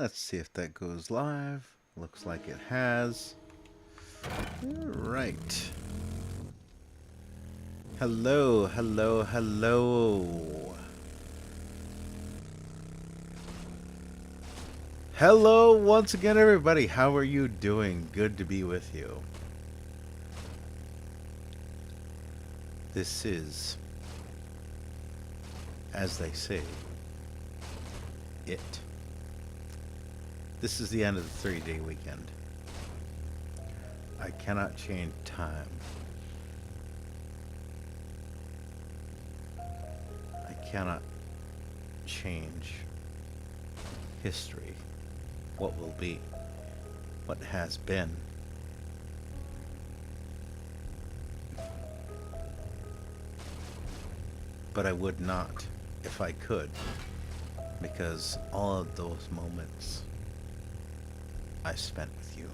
Let's see if that goes live. Looks like it has. Alright. Hello, hello, hello. Hello once again, everybody. How are you doing? Good to be with you. This is, as they say, it. This is the end of the 3-day weekend. I cannot change time. I cannot change history. What will be. What has been. But I would not if I could. Because all of those moments I spent with you.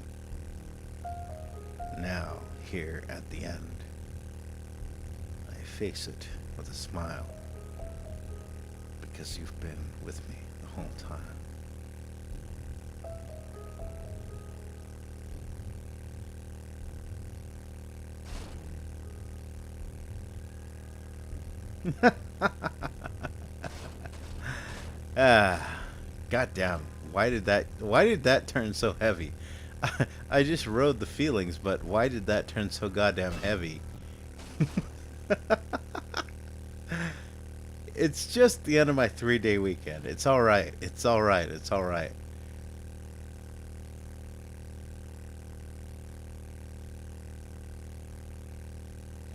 Now, here at the end, I face it with a smile. Because you've been with me the whole time. Goddamn. Why did that turn so heavy? I just rode the feelings, but why did that turn so goddamn heavy? It's just the end of my 3-day weekend. It's alright. It's alright. It's alright.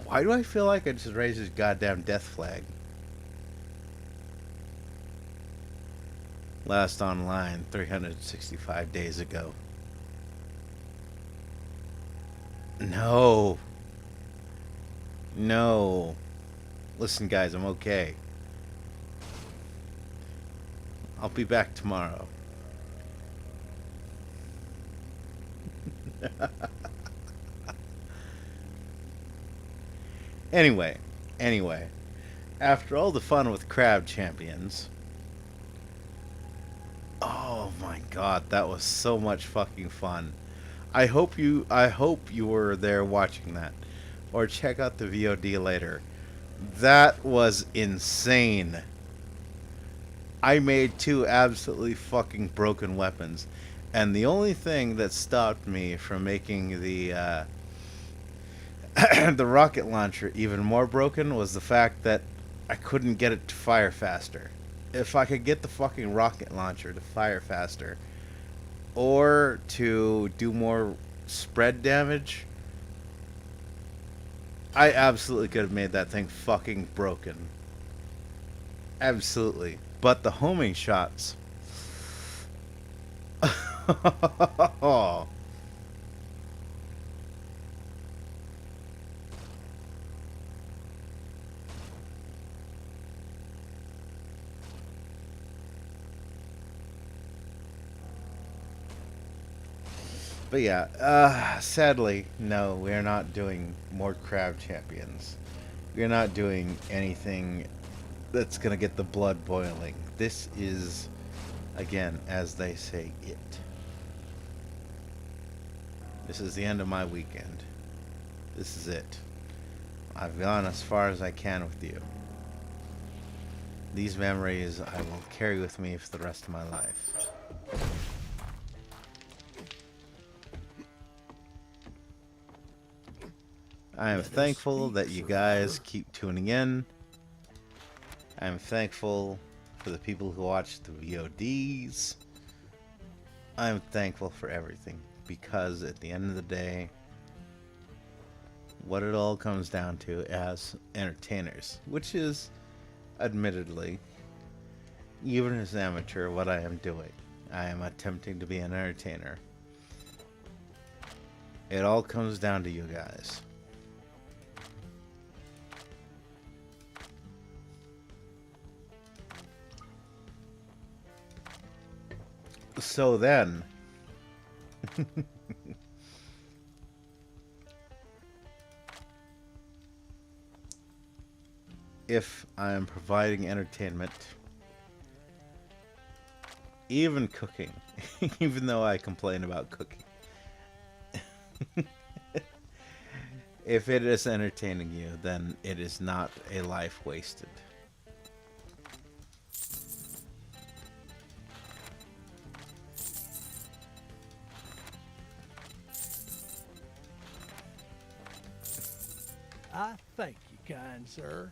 Why do I feel like I just raised this goddamn death flag? Last online 365 days ago. No. No. Listen, guys, I'm okay. I'll be back tomorrow. Anyway. After all the fun with Crab Champions. Oh my god, that was so much fucking fun. I hope you were there watching that. Or check out the VOD later. That was insane. I made 2 absolutely fucking broken weapons. And the only thing that stopped me from making the the rocket launcher even more broken was the fact that I couldn't get it to fire faster. If I could get the fucking rocket launcher to fire faster, or to do more spread damage, I absolutely could have made that thing fucking broken. Absolutely. But the homing shots... oh. But yeah, sadly, no, we're not doing more Crab Champions. We're not doing anything that's gonna get the blood boiling. This is, again, as they say, it. This is the end of my weekend. This is it. I've gone as far as I can with you. These memories I will carry with me for the rest of my life. I am thankful that you guys keep tuning in. I'm thankful for the people who watch the VODs. I'm thankful for everything. Because at the end of the day, what it all comes down to as entertainers, which is, admittedly, even as an amateur, what I am doing. I am attempting to be an entertainer. It all comes down to you guys. So then, if I am providing entertainment, even cooking, even though I complain about cooking. If it is entertaining you, then it is not a life wasted. I thank you, kind sir.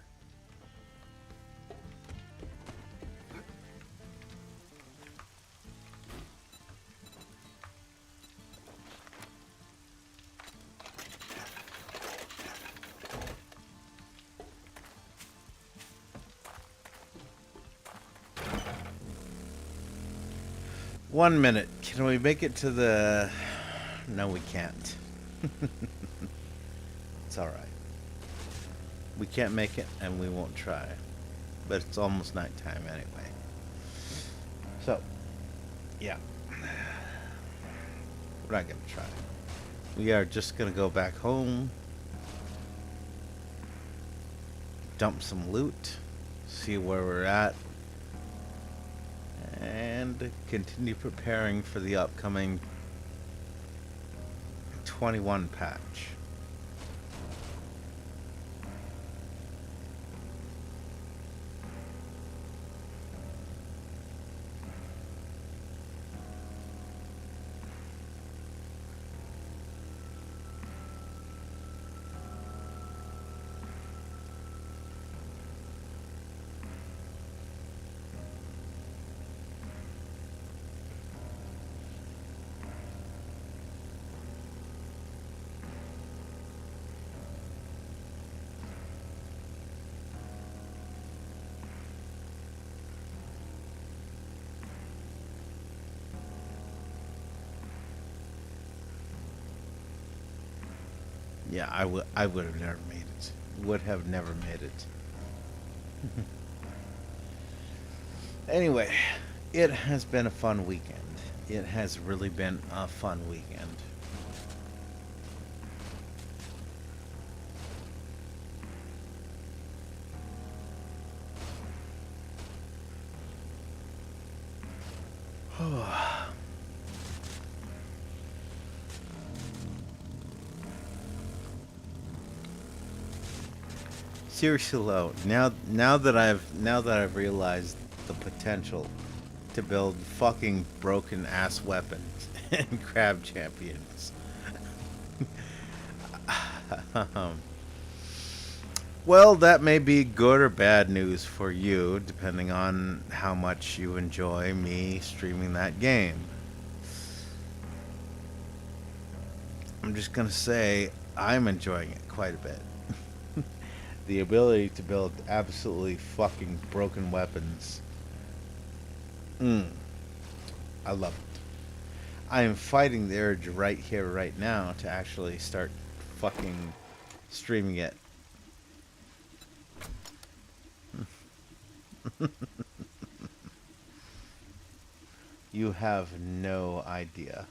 One minute. Can we make it to the... No, we can't. It's alright. We can't make it, and we won't try. But it's almost nighttime anyway. So, yeah. We're not going to try. We are just going to go back home. Dump some loot. See where we're at. And continue preparing for the upcoming 21 patch. Yeah, I would have never made it. Would have never made it. Anyway, it has been a fun weekend. It has really been a fun weekend. Seriously though, now that I've realized the potential to build fucking broken ass weapons and crab champions. Well, that may be good or bad news for you, depending on how much you enjoy me streaming that game. I'm just gonna say I'm enjoying it quite a bit. The ability to build absolutely fucking broken weapons. I love it. I am fighting the urge right here, right now, to actually start fucking streaming it. You have no idea.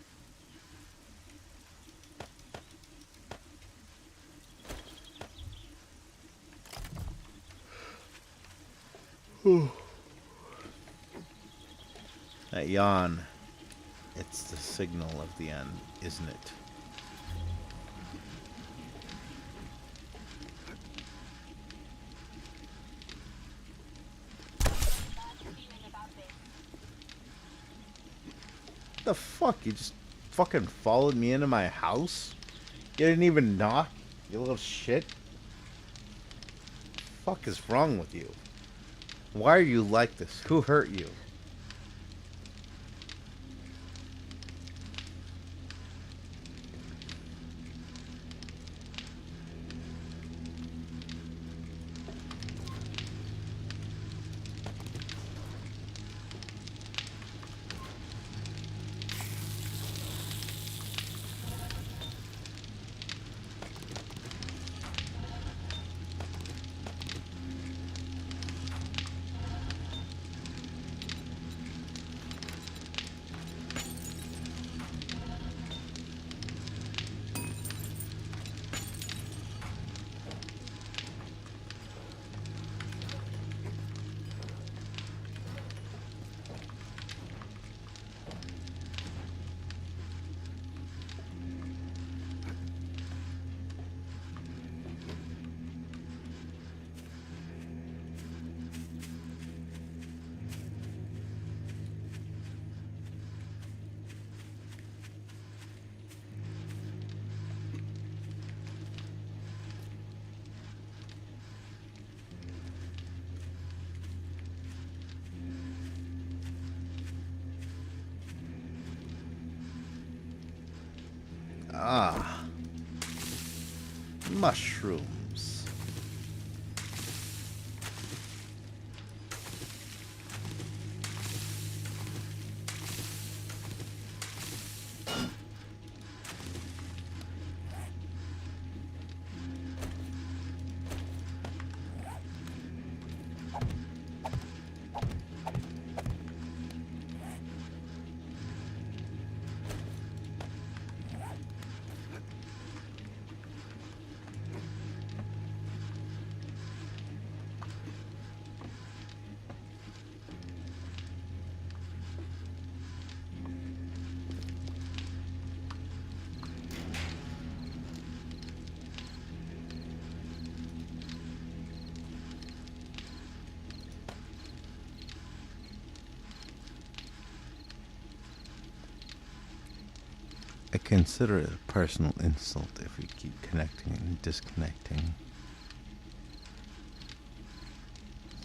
That yawn, it's the signal of the end, isn't it? What the fuck? You just fucking followed me into my house? You didn't even knock, you little shit. What the fuck is wrong with you? Why are you like this? Who hurt you? Ah. Mushrooms. I consider it a personal insult if we keep connecting and disconnecting.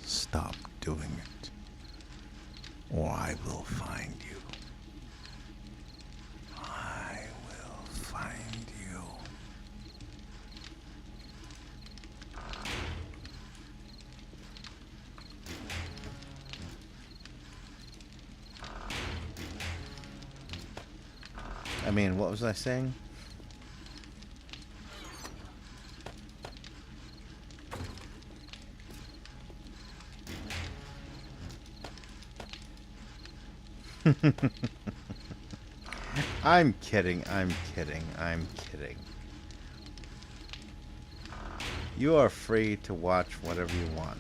Stop doing it, or I will find you. I will find you. I mean, what was I saying? I'm kidding, I'm kidding, I'm kidding. You are free to watch whatever you want.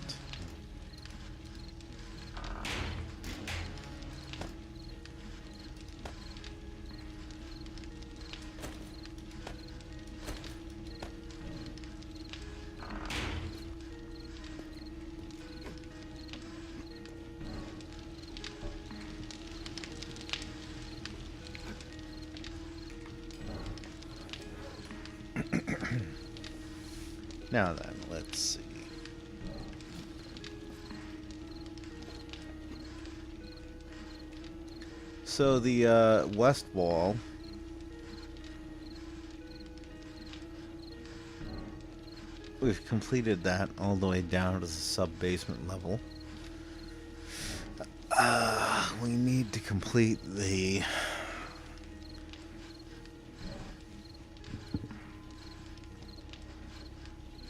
Now then, let's see. So the west wall we've completed that all the way down to the sub-basement level. We need to complete the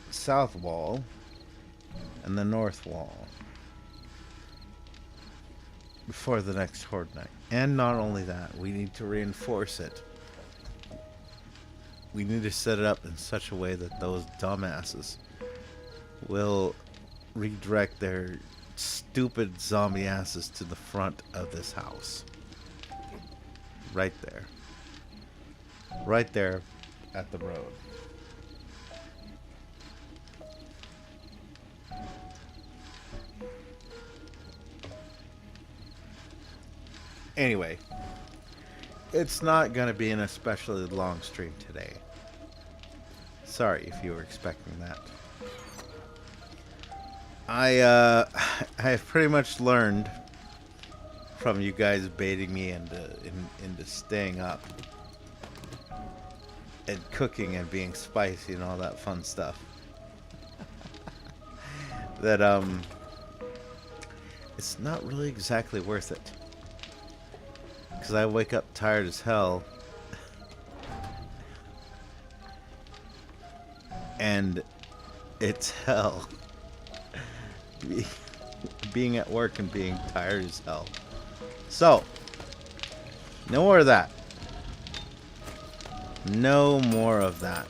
south wall and the north wall before the next Horde Night. And not only that, we need to reinforce it. We need to set it up in such a way that those dumbasses will redirect their stupid zombie asses to the front of this house. Right there. Right there at the road. Anyway, it's not going to be an especially long stream today. Sorry if you were expecting that. I've pretty much learned from you guys baiting me into staying up and cooking and being spicy and all that fun stuff. That it's not really exactly worth it. Because I wake up tired as hell. And it's hell. Being at work and being tired as hell. So, no more of that. No more of that.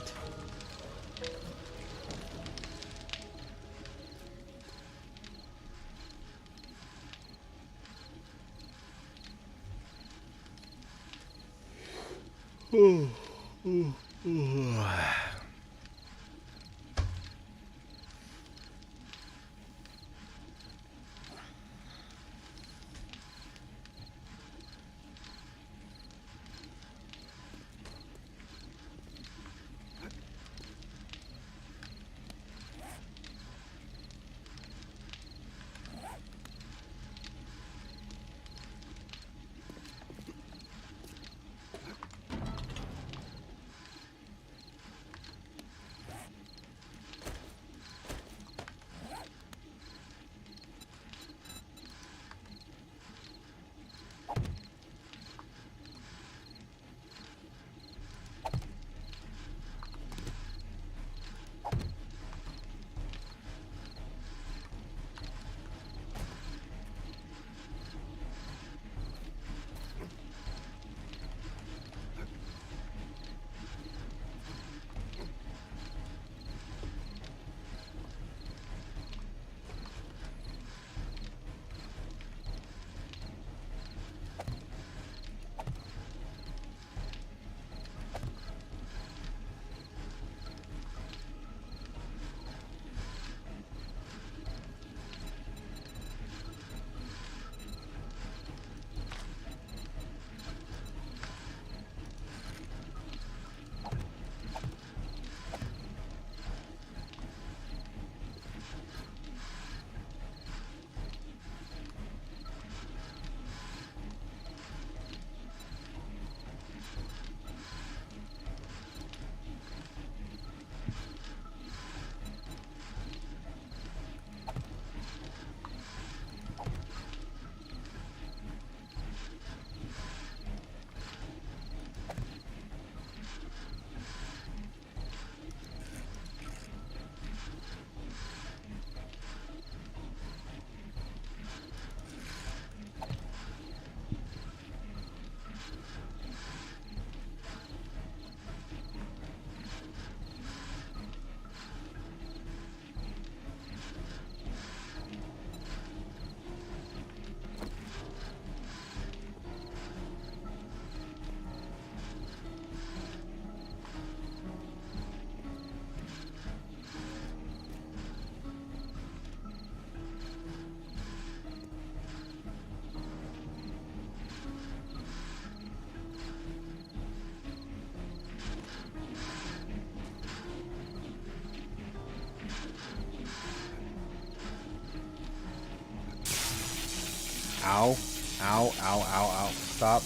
Ow. Ow, ow, ow, ow. Stop.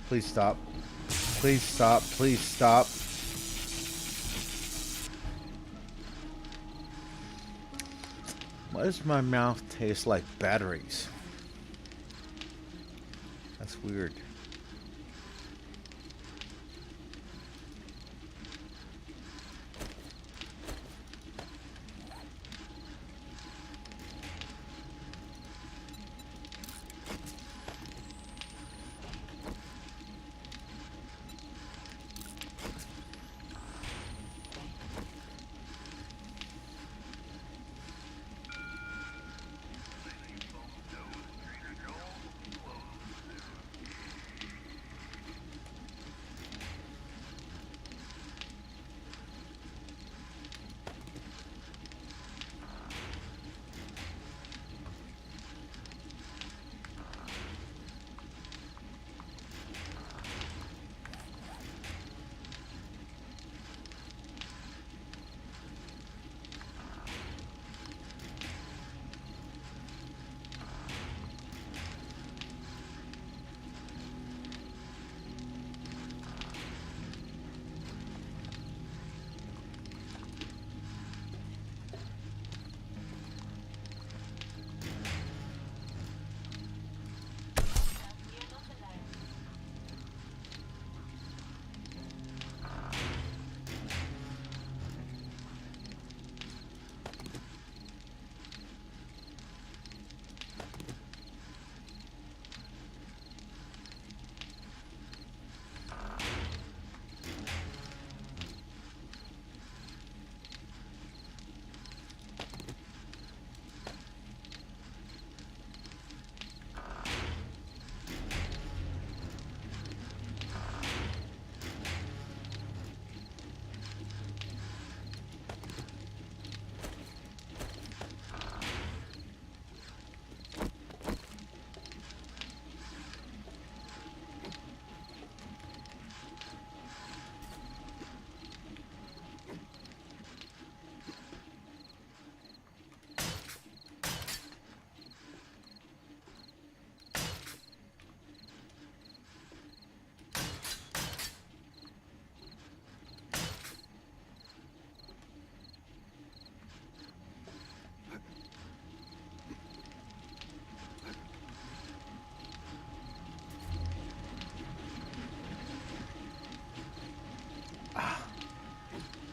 Please stop. Please stop. Please stop. Why does my mouth taste like batteries? That's weird.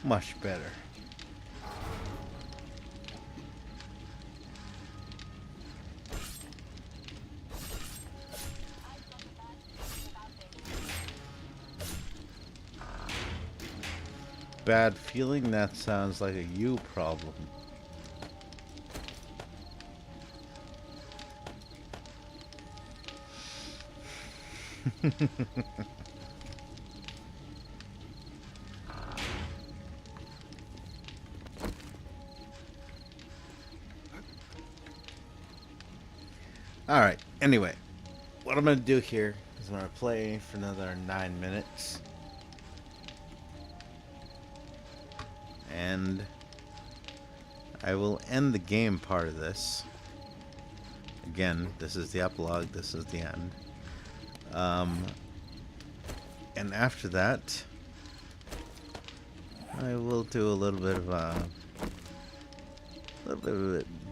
Much better. Bad feeling? That sounds like a you problem. Alright, anyway. What I'm going to do here is I'm going to play for another 9 minutes. And I will end the game part of this. Again, this is the epilogue, this is the end. And after that, I will do a little bit of a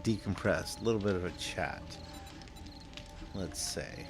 decompress, a little bit of a chat. Let's say.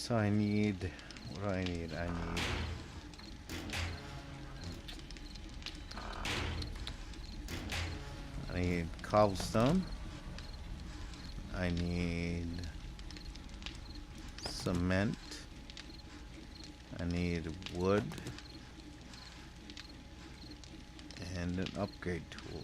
So I need, what do I need? I need cobblestone. I need cement. I need wood. And an upgrade tool.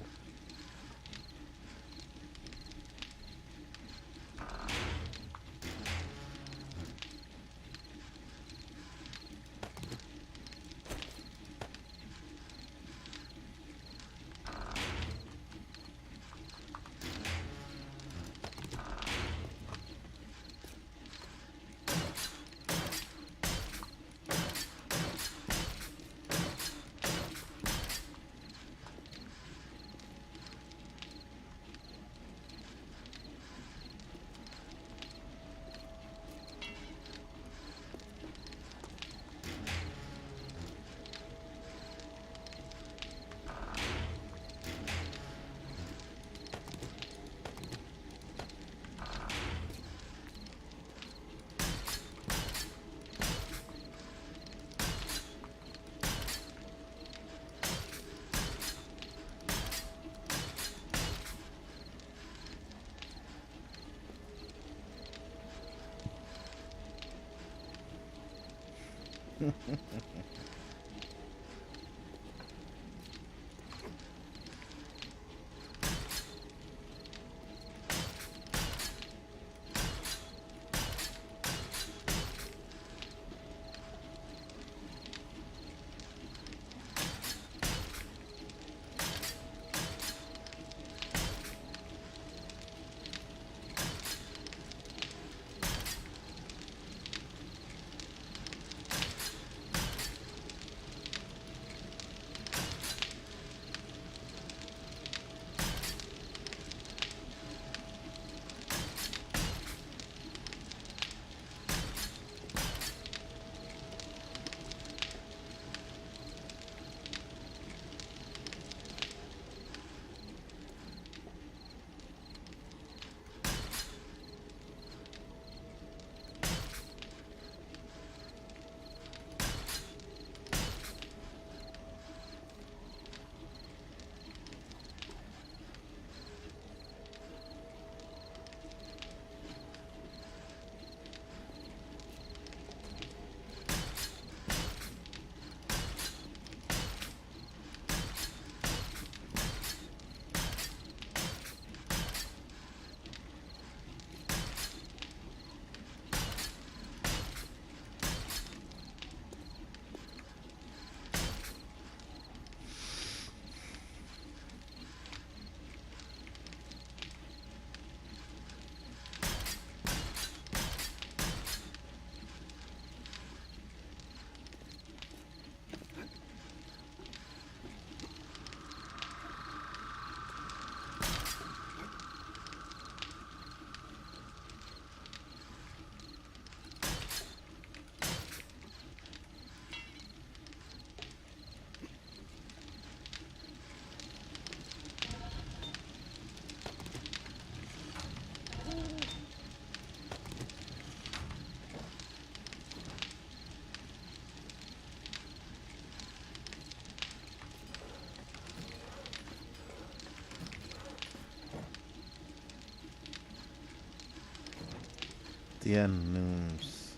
The end looms.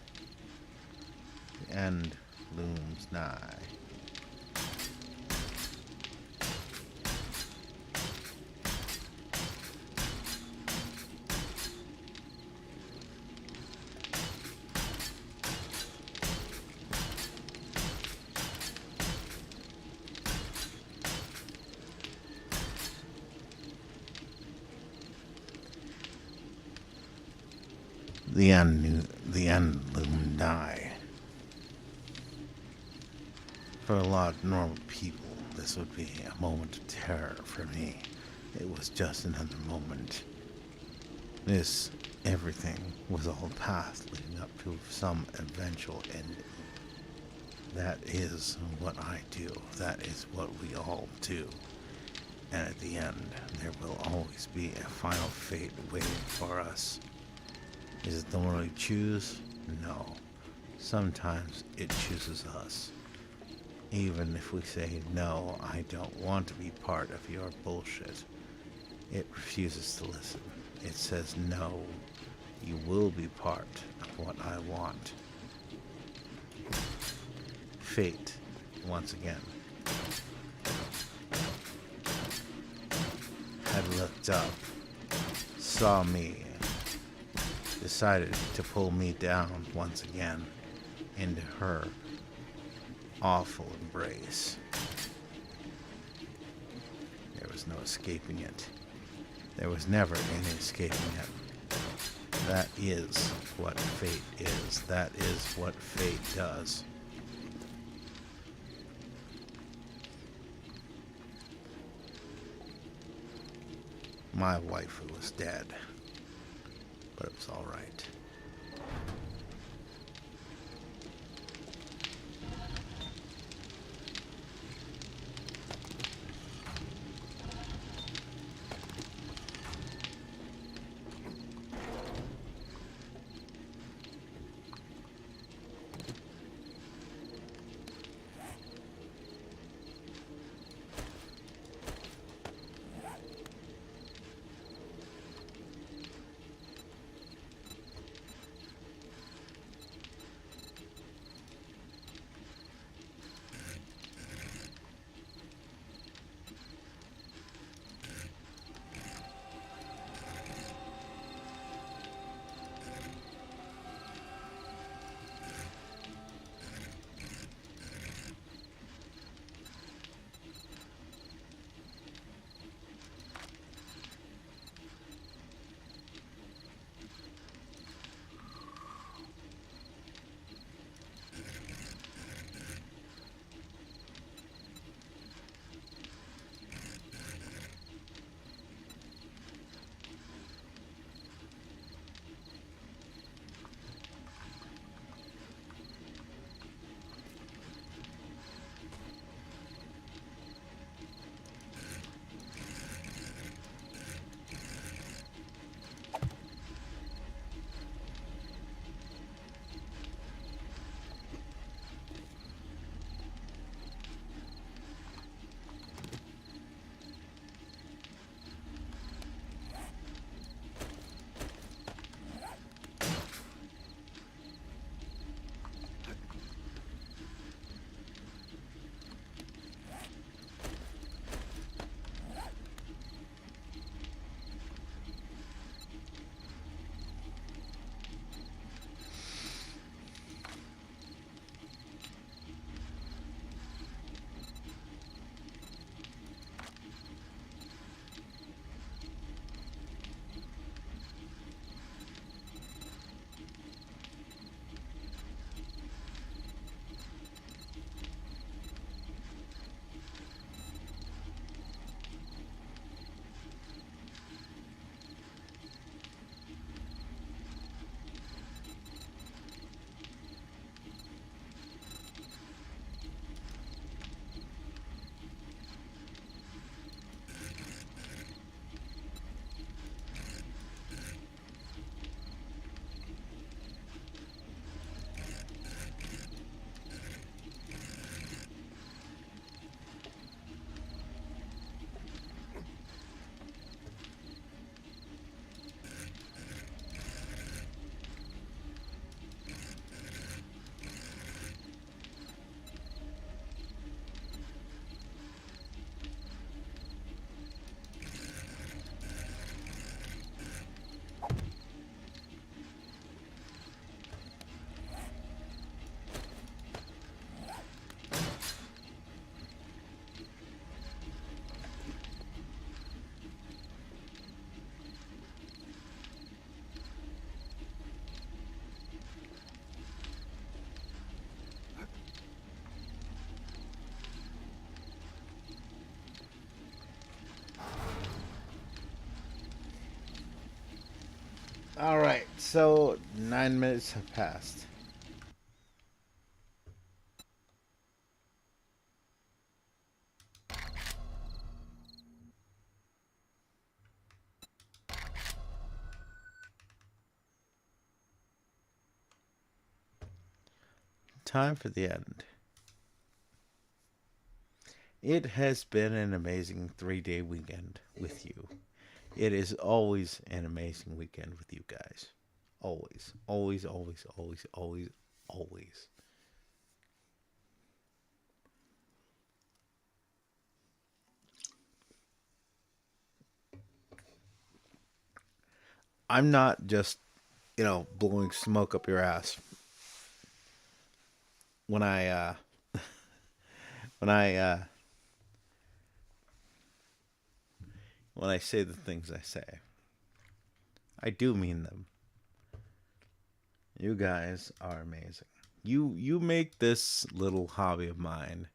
The end looms nigh. The end loomed nigh. For a lot of normal people, this would be a moment of terror. For me, it was just another moment. Everything was all past leading up to some eventual ending. That is what I do. That is what we all do. And at the end, there will always be a final fate waiting for us. Is it the one we choose? No. Sometimes it chooses us. Even if we say, no, I don't want to be part of your bullshit, it refuses to listen. It says, no, you will be part of what I want. Fate, once again, had looked up, saw me, decided to pull me down once again into her awful embrace. There was no escaping it. There was never any escaping it. That is what fate is. That is what fate does. My waifu was dead, but it was all right. All right, so 9 minutes have passed. time for the end. It has been an amazing 3 day weekend with you. It is always an amazing weekend with you guys. Always, always, always, always, always, always. I'm not just, blowing smoke up your ass when when I uh when I say the things I say. I do mean them. You guys are amazing. You make this little hobby of mine,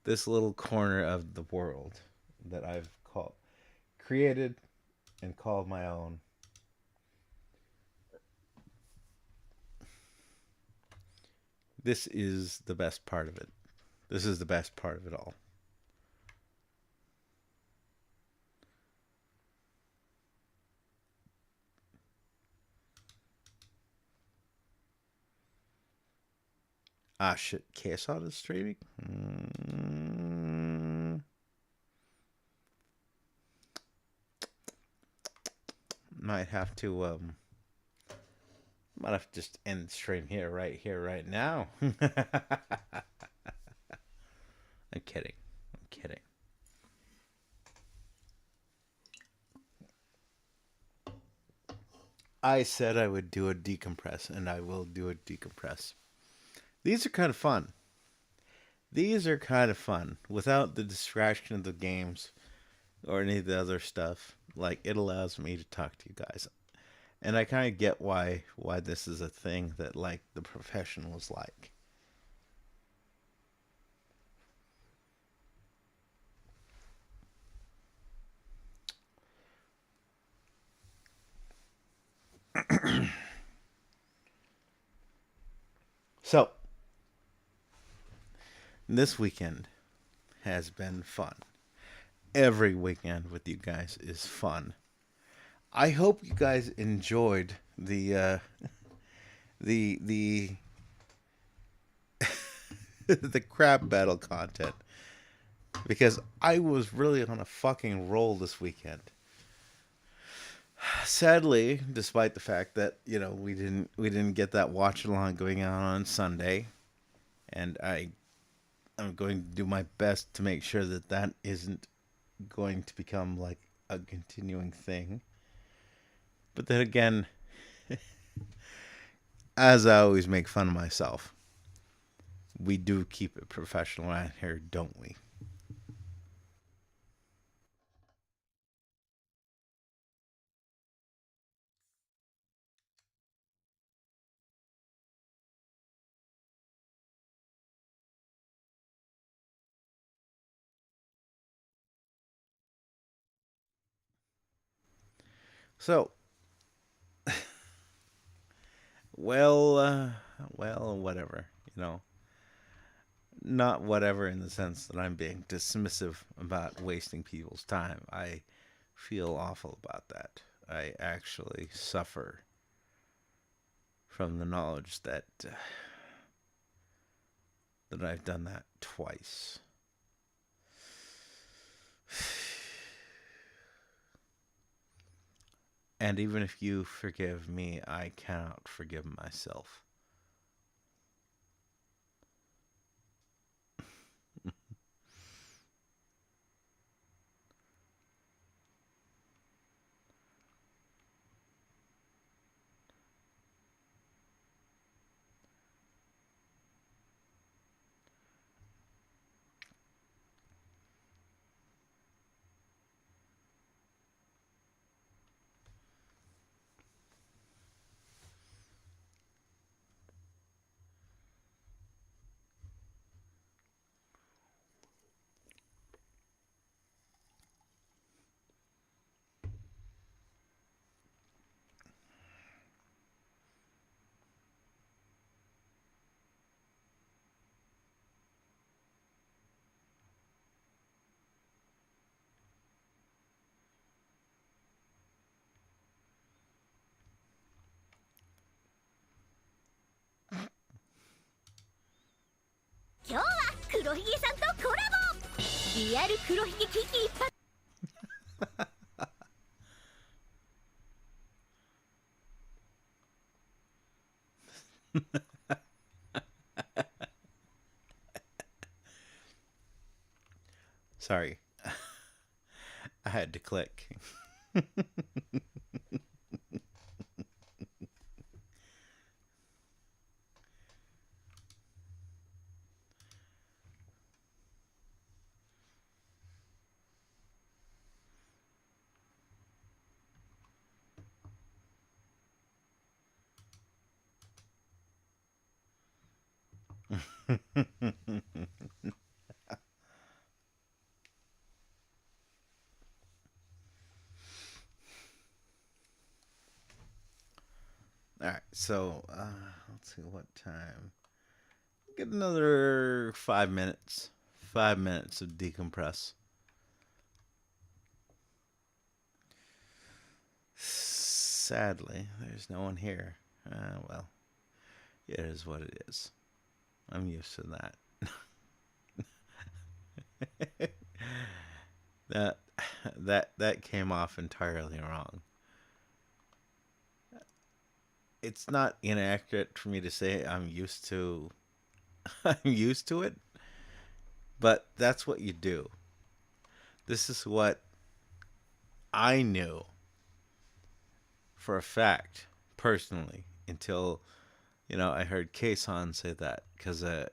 this little corner of the world that I've created and called my own. This is the best part of it. This is the best part of it all. Ah, shit. KSON is streaming? Might have to, might have to just end the stream here, right now. I'm kidding. I'm kidding. I said I would do a decompress, and I will do a decompress. These are kind of fun. These are kind of fun without the distraction of the games or any of the other stuff. Like, it allows me to talk to you guys, and I kind of get why this is a thing that like the professionals like. So this weekend has been fun. Every weekend with you guys is fun. I hope you guys enjoyed the the crab battle content, because I was really on a fucking roll this weekend. Sadly, despite the fact that we didn't get that watch along going on Sunday, and I'm going to do my best to make sure that that isn't going to become like a continuing thing. But then again, as I always make fun of myself, we do keep it professional around here, don't we? So, well, whatever. Not whatever in the sense that I'm being dismissive about wasting people's time. I feel awful about that. I actually suffer from the knowledge that I've done that twice. And even if you forgive me, I cannot forgive myself. 黒ひげさんとコラボ。リアル黒ひげ危機一発。Sorry. I had to click. All right, so let's see what time. Get another 5 minutes. 5 minutes of decompress. Sadly, there's no one here. Well, it is what it is. I'm used to that. that that came off entirely wrong. It's not inaccurate for me to say I'm used to I'm used to it, but that's what you do. This is what I knew for a fact personally until I heard Kason say that because a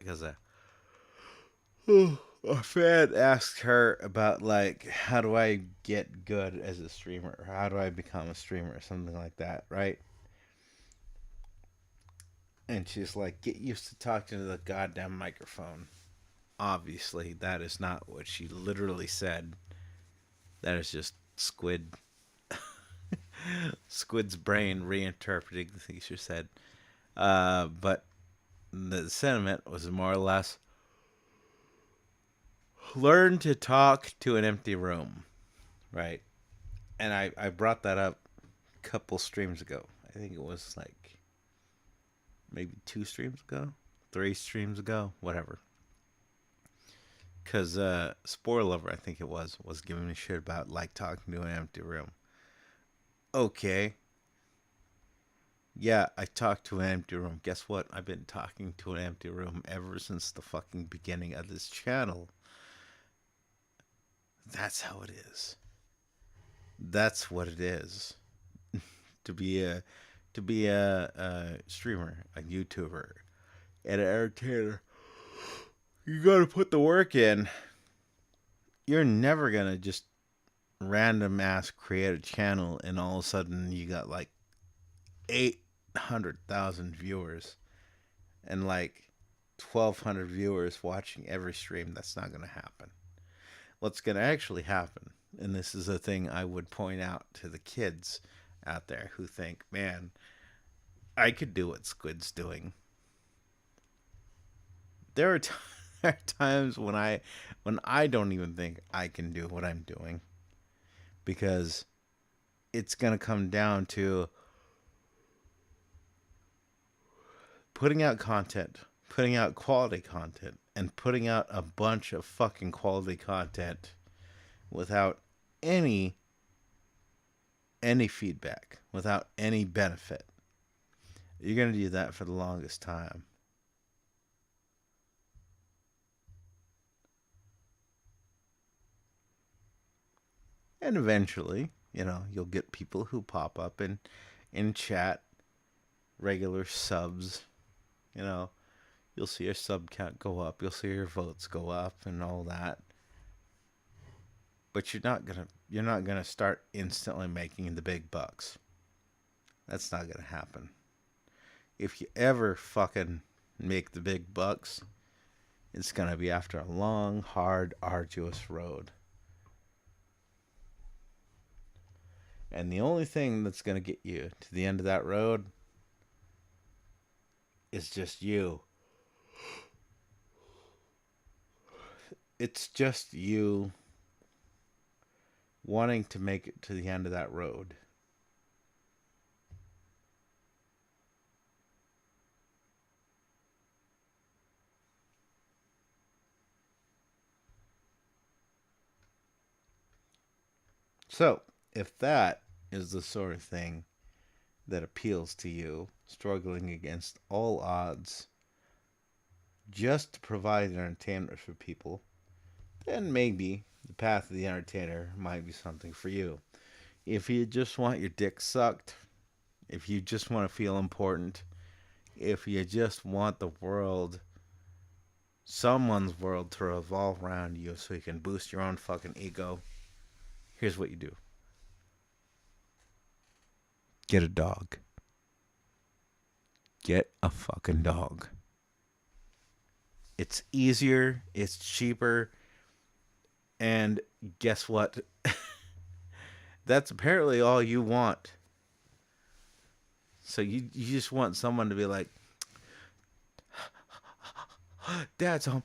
fan asked her about like how do I get good as a streamer, or how do I become a streamer, or something like that, right? And she's like, get used to talking to the goddamn microphone. Obviously, that is not what she literally said. That is just Squid's brain reinterpreting the things she said. But the sentiment was more or less, learn to talk to an empty room, right? And I brought that up a couple streams ago. I think it was like maybe 2 streams ago, 3 streams ago, whatever. Because Spoiler Lover, I think it was giving me shit about like talking to an empty room. Okay. Yeah, I talked to an empty room. Guess what? I've been talking to an empty room ever since the fucking beginning of this channel. That's how it is. That's what it is. to be a streamer, a YouTuber, and an entertainer. You gotta put the work in. You're never gonna just random ass create a channel and all of a sudden you got like 800,000 viewers and like 1,200 viewers watching every stream. That's not gonna happen. What's gonna actually happen, and this is a thing I would point out to the kids out there who think, man, I could do what Squid's doing. There are, there are times when I don't even think I can do what I'm doing, because it's gonna come down to putting out content, putting out quality content, and putting out a bunch of fucking quality content without any feedback, without any benefit. You're gonna do that for the longest time. And eventually, you'll get people who pop up in chat, regular subs. You'll see your sub count go up, you'll see your votes go up and all that. But you're not gonna start instantly making the big bucks. That's not gonna happen. If you ever fucking make the big bucks, it's gonna be after a long, hard, arduous road. And the only thing that's going to get you to the end of that road is just you. It's just you wanting to make it to the end of that road. So, if that is the sort of thing that appeals to you, struggling against all odds just to provide entertainment for people, then maybe the path of the entertainer might be something for you. If you just want your dick sucked, if you just want to feel important, if you just want the world, someone's world, to revolve around you so you can boost your own fucking ego, here's what you do: get a dog. Get a fucking dog. It's easier, it's cheaper, and guess what? That's apparently all you want. So you just want someone to be like, Dad's home.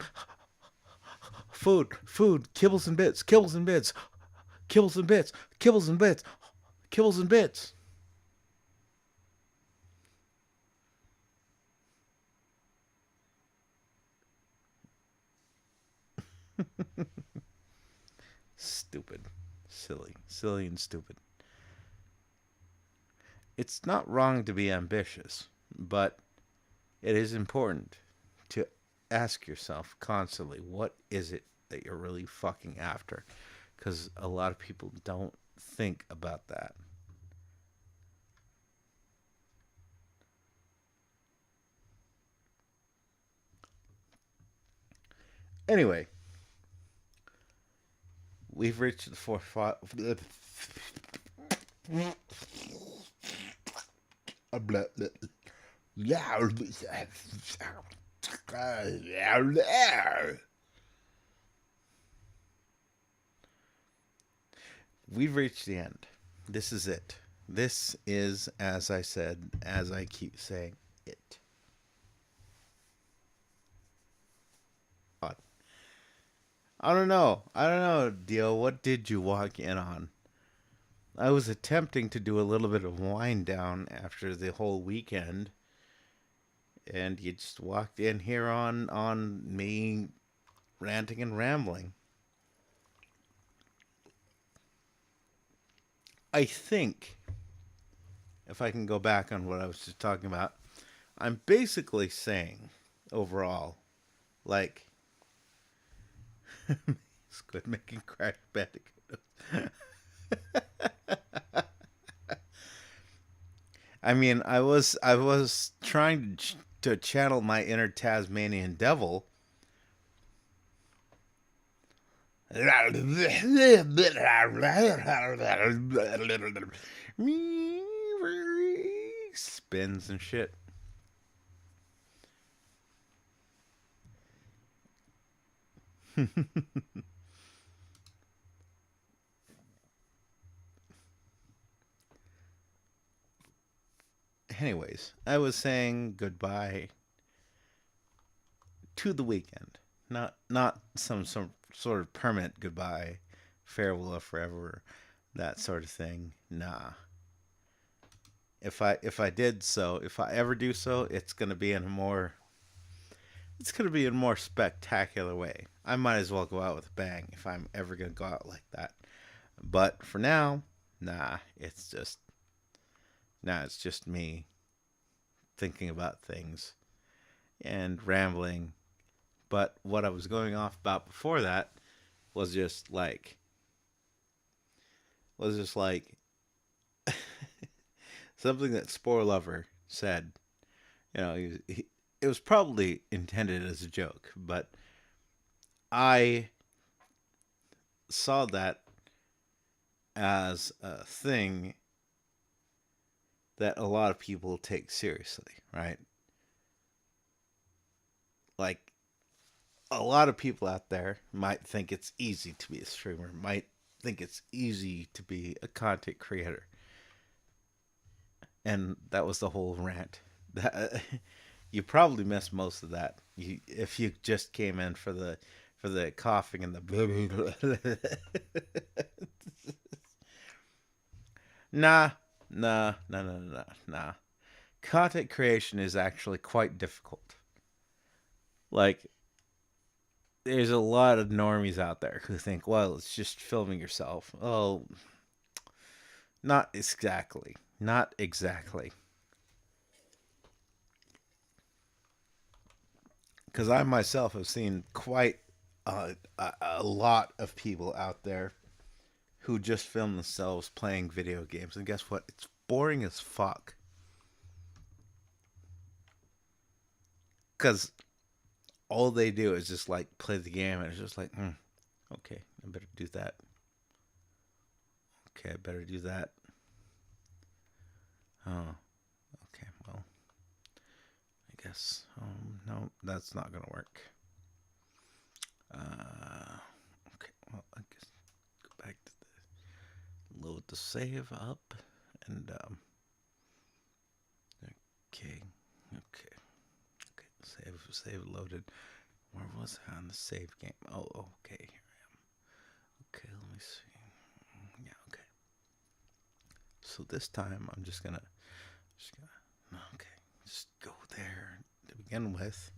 Food, kibbles and bits, kibbles and bits, kibbles and bits, kibbles and bits, kibbles and bits. Stupid. Silly and stupid. It's not wrong to be ambitious, but it is important to ask yourself constantly, what is it that you're really fucking after? Because a lot of people don't think about that. Anyway, we've reached the fourth. We've reached the end. This is it. This is, as I said, as I keep saying, it. I don't know, Dio. What did you walk in on? I was attempting to do a little bit of wind down after the whole weekend, and you just walked in here on me ranting and rambling. I think, if I can go back on what I was just talking about, I'm basically saying, overall, like, Squid making Crash Bandicoot. I mean, I was trying to channel my inner Tasmanian devil. Spins and shit. Anyways, I was saying goodbye to the weekend. Not some sort of permanent goodbye, farewell forever, that sort of thing. Nah. If I ever do so, it's gonna be in a more spectacular way. I might as well go out with a bang if I'm ever gonna go out like that. But for now, nah, it's just me thinking about things and rambling. But what I was going off about before that was just like something that Spore Lover said. You know, it was probably intended as a joke, but I saw that as a thing that a lot of people take seriously, right? Like, a lot of people out there might think it's easy to be a streamer, might think it's easy to be a content creator. And that was the whole rant. You probably missed most of that. If you just came in for the coughing and the nah. Content creation is actually quite difficult. Like, there's a lot of normies out there who think, well, it's just filming yourself. Oh, Not exactly. Not exactly. Because I myself have seen quite a lot of people out there who just film themselves playing video games. And guess what? It's boring as fuck. Because all they do is just like play the game, and it's just like, okay, I better do that. Okay, I better do that. Oh, okay, well, I guess, no, that's not gonna work. Okay, well, I guess go back to the load the save up, and okay, okay, okay, save loaded. Where was I on the save game? Oh, okay, here I am. Okay, let me see. Yeah, okay. So this time I'm just gonna okay, just go there to begin with,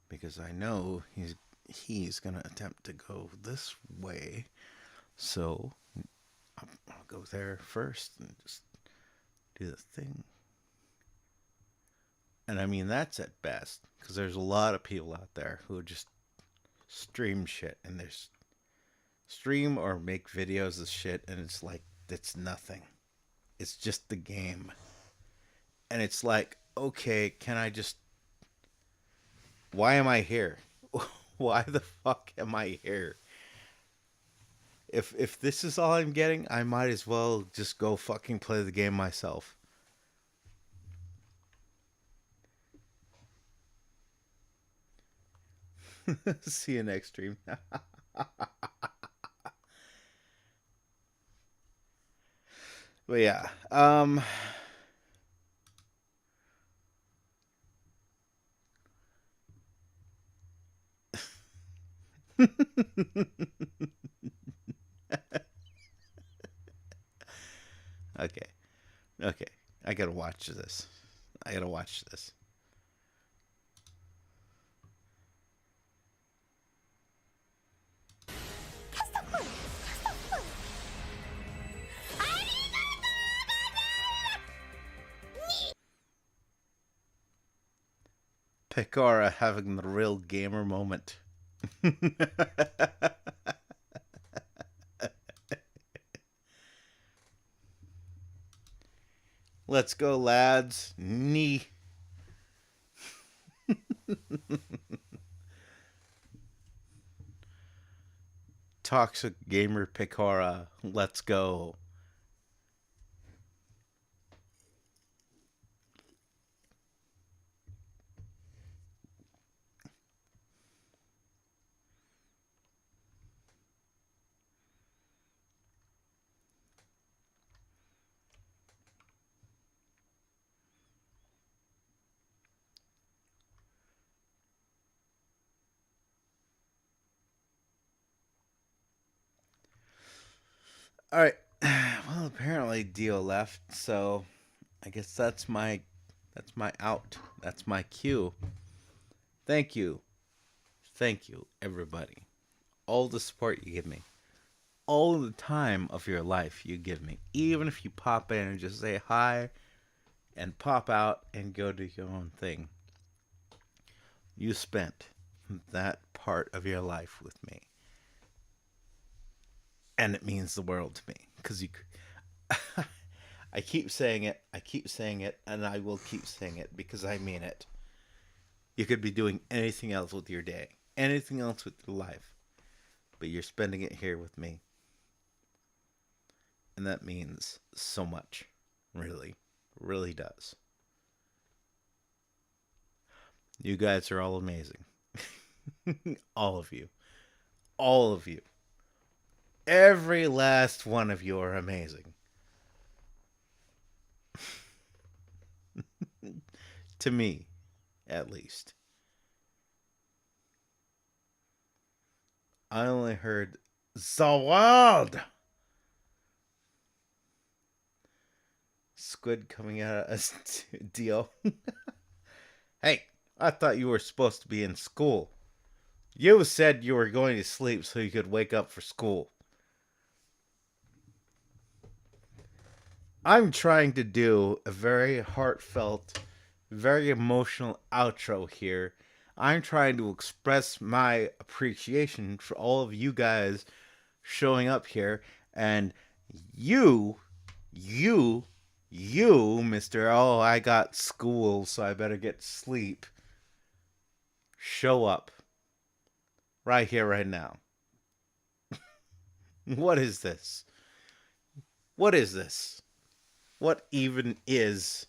because I know he's gonna attempt to go this way. So I'll go there first and just do the thing. And I mean, that's at best, because there's a lot of people out there who just stream shit, and there's stream or make videos of shit, and it's like, it's nothing. It's just the game. And it's like, okay, can I just... Why am I here? Why the fuck am I here? If this is all I'm getting, I might as well just go fucking play the game myself. See you next stream. But yeah, okay, okay. I gotta watch this. I gotta watch this. Picora having the real gamer moment. Let's go, lads. Knee. Toxic gamer Picora. Let's go. All right. Well, apparently Dio left, so I guess that's my out. That's my cue. Thank you. Thank you, everybody. All the support you give me. All the time of your life you give me. Even if you pop in and just say hi and pop out and go do your own thing. You spent that part of your life with me. And it means the world to me. Because you... I keep saying it, and I will keep saying it because I mean it. You could be doing anything else with your day. Anything else with your life. But you're spending it here with me. And that means so much. Really. Really does. You guys are all amazing. All of you. All of you. Every last one of you are amazing. To me, at least. I only heard the world. Squid coming out of a deal. Hey, I thought you were supposed to be in school. You said you were going to sleep so you could wake up for school. I'm trying to do a very heartfelt, very emotional outro here. I'm trying to express my appreciation for all of you guys showing up here, and you, you, Mr. Oh, I got school, so I better get sleep. Show up. Right here, right now. What is this? What is this? What even is...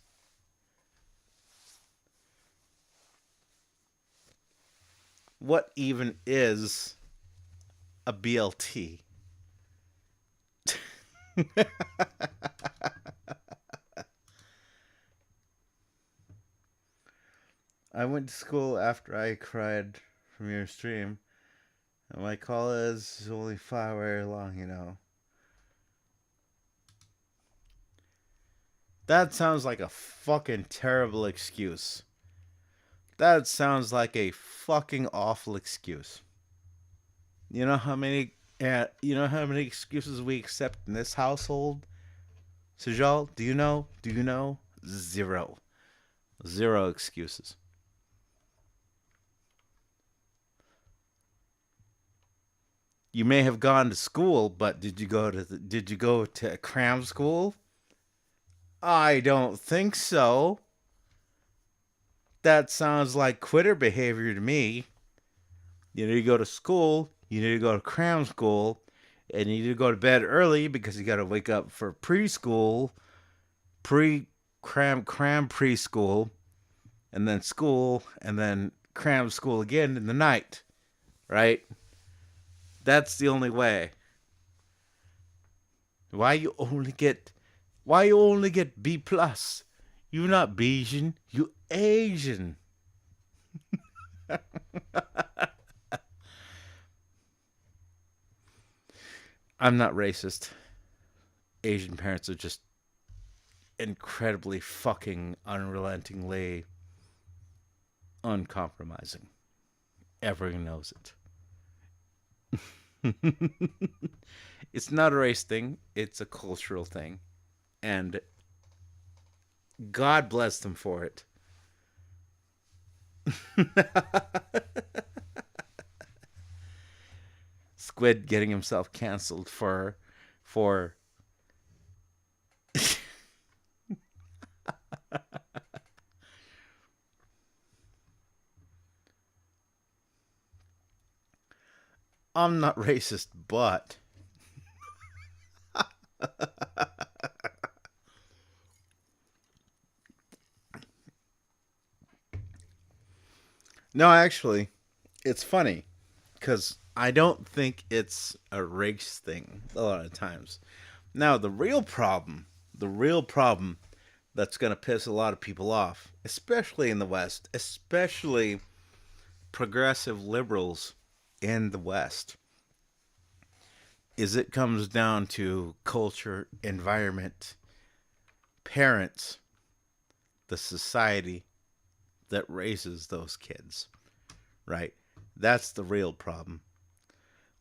What even is a BLT? I went to school after I cried from your stream. And my call is only 5 hours long, you know. That sounds like a fucking terrible excuse. That sounds like a fucking awful excuse. You know how many excuses we accept in this household? Sejal, do you know? Do you know? Zero. Zero excuses. You may have gone to school, but did you go to cram school? I don't think so. That sounds like quitter behavior to me. You need to go to school, you need to go to cram school, and you need to go to bed early because you got to wake up for preschool, cram preschool, and then school, and then cram school again in the night, right? That's the only way. Why you only get B plus? You not Bayesian, you Asian. I'm not racist. Asian parents are just incredibly fucking unrelentingly uncompromising. Everyone knows it. It's not a race thing, it's a cultural thing. And God bless them for it. Squid getting himself canceled for I'm not racist, but no, actually, it's funny because I don't think it's a race thing a lot of times. Now, the real problem that's going to piss a lot of people off, especially in the West, especially progressive liberals in the West, is it comes down to culture, environment, parents, the society that raises those kids, right? That's the real problem.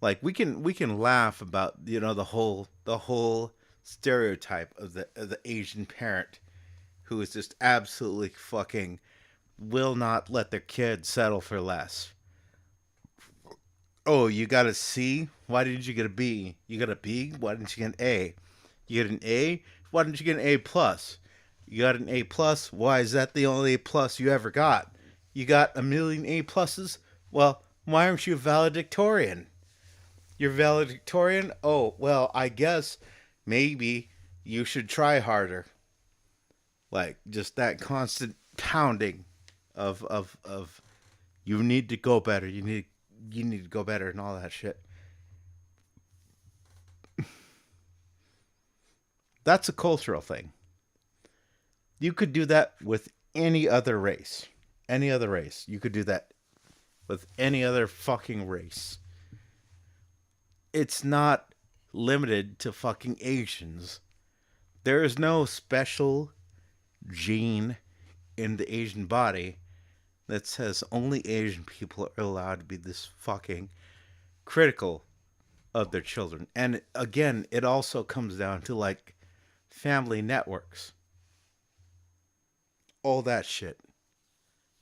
Like we can laugh about, you know, the whole stereotype of the Asian parent who is just absolutely fucking will not let their kid settle for less. Oh, you got a C? Why didn't you get a B? You got a B? Why didn't you get an A? You get an A? Why didn't you get an A plus? You got an A plus? Why is that the only A plus you ever got? You got a million A pluses? Well, why aren't you a valedictorian? You're valedictorian? Oh, well, I guess maybe you should try harder. Like just that constant pounding of you need to go better. You need to go better and all that shit. That's a cultural thing. You could do that with any other race. Any other race. You could do that with any other fucking race. It's not limited to fucking Asians. There is no special gene in the Asian body that says only Asian people are allowed to be this fucking critical of their children. And again, it also comes down to like family networks, all that shit.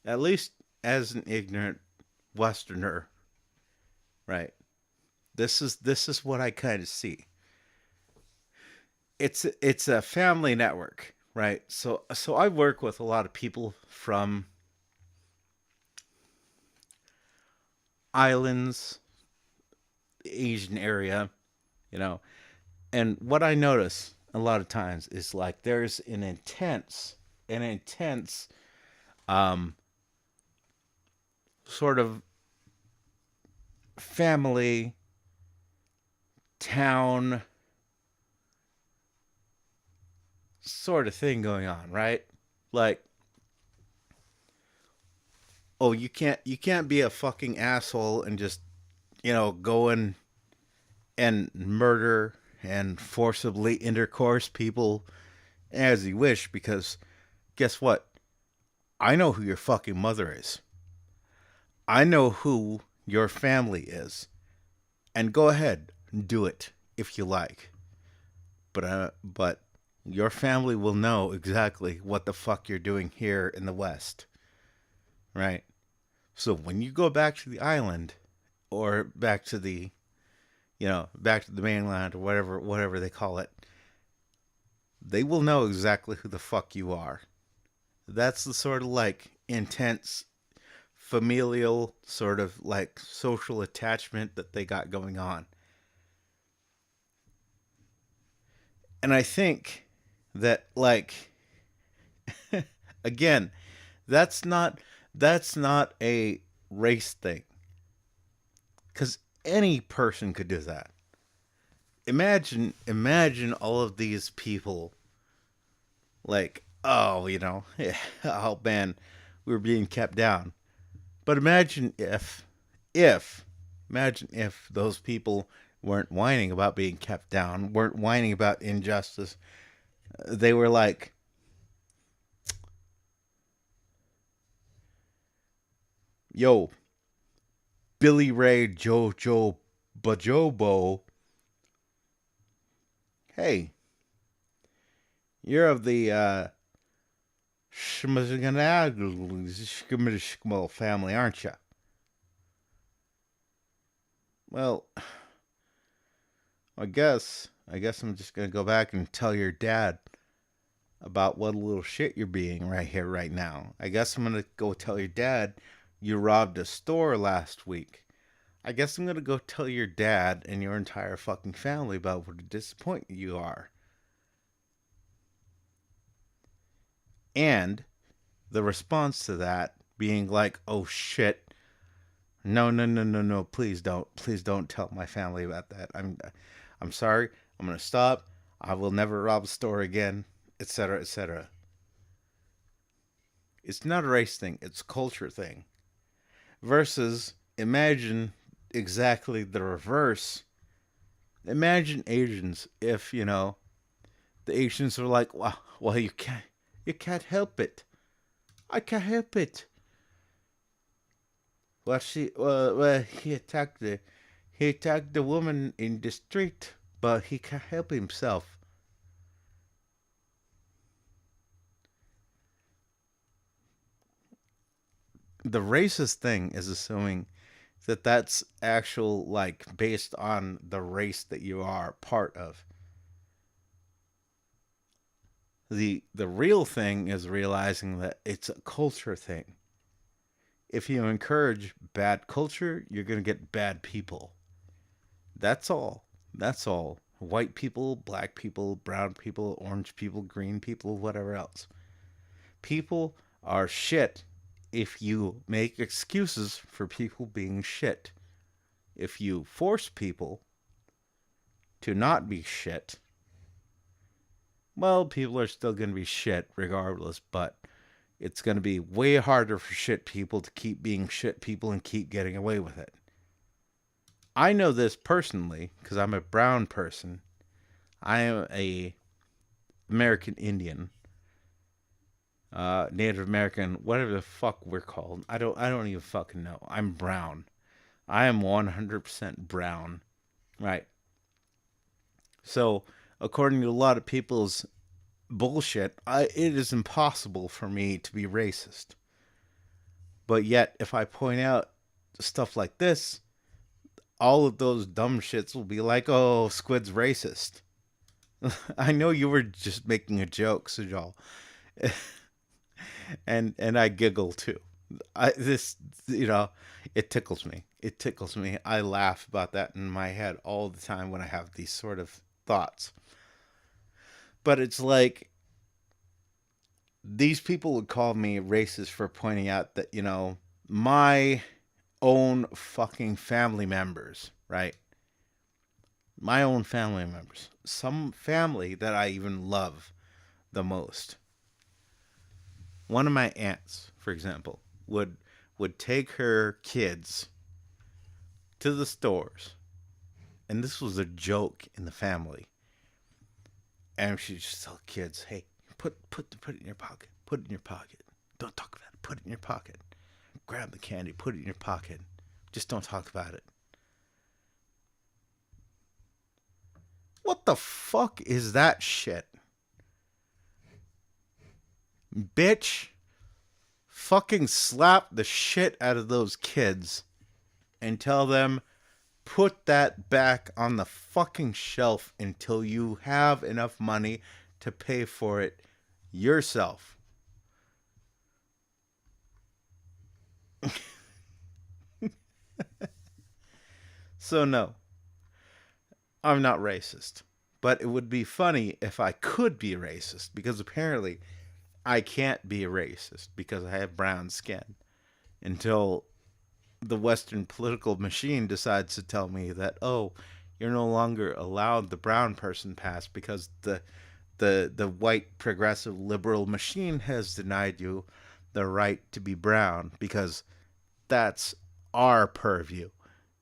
At least as an ignorant Westerner, right? This is what I kind of see. It's a family network, right? So I work with a lot of people from islands, Asian area, you know. And what I notice a lot of times is like there's an intense um sort of family town sort of thing going on, right? Like, oh, you can't be a fucking asshole and just, go and murder and forcibly intercourse people as you wish, because guess what? I know who your fucking mother is. I know who your family is. And go ahead, do it if you like. But your family will know exactly what the fuck you're doing here in the West, right? So when you go back to the island, or back to the mainland, or whatever they call it, they will know exactly who the fuck you are. That's the sort of like intense familial sort of like social attachment that they got going on. And I think that, like, again, that's not a race thing, cuz any person could do that. Imagine all of these people, like, oh, oh man, we were being kept down. But imagine if those people weren't whining about being kept down, weren't whining about injustice. They were like, yo, Billy Ray Jojo Bajobo, hey, you're of the Schmizganagl family, aren't you? Well, I guess I'm just gonna go back and tell your dad about what a little shit you're being right here, right now. I guess I'm gonna go tell your dad you robbed a store last week. I guess I'm gonna go tell your dad and your entire fucking family about what a disappointment you are. And the response to that being like, oh shit, no, no, no, no, no, please don't tell my family about that. I'm sorry, I'm gonna stop. I will never rob a store again, etc., etc. It's not a race thing, it's a culture thing. Versus, imagine exactly the reverse. Imagine Asians if, the Asians were like, well, you can't help it. I can't help it. Well, he attacked the woman in the street, but he can't help himself. The racist thing is assuming that that's actual, like, based on the race that you are part of. The real thing is realizing that it's a culture thing. If you encourage bad culture, you're going to get bad people. That's all. That's all. White people, black people, brown people, orange people, green people, whatever else. People are shit if you make excuses for people being shit. If you force people to not be shit, well, people are still going to be shit regardless, but it's going to be way harder for shit people to keep being shit people and keep getting away with it. I know this personally because I'm a brown person. I am a American Indian, Native American, whatever the fuck we're called. I don't even fucking know. I'm brown. I am 100% brown. Right. So, according to a lot of people's bullshit. It is impossible for me to be racist. But yet, if I point out stuff like this, all of those dumb shits will be like, "Oh, Squid's racist." I know you were just making a joke, Sujal, and I giggle too. This, you know, it tickles me. It tickles me. I laugh about that in my head all the time when I have these sort of thoughts. But it's like these people would call me racist for pointing out that, my own fucking family members, right? My own family members. Some family that I even love the most. One of my aunts, for example, would take her kids to the stores, and this was a joke in the family. And she'd just tell kids, "Hey, put it in your pocket. Put it in your pocket. Don't talk about it. Put it in your pocket. Grab the candy. Put it in your pocket. Just don't talk about it." What the fuck is that shit? Bitch, fucking slap the shit out of those kids and tell them, put that back on the fucking shelf until you have enough money to pay for it yourself. So no, I'm not racist. But it would be funny if I could be racist, because apparently I can't be a racist because I have brown skin until the Western political machine decides to tell me that, oh, you're no longer allowed the brown person pass because the white progressive liberal machine has denied you the right to be brown because that's our purview.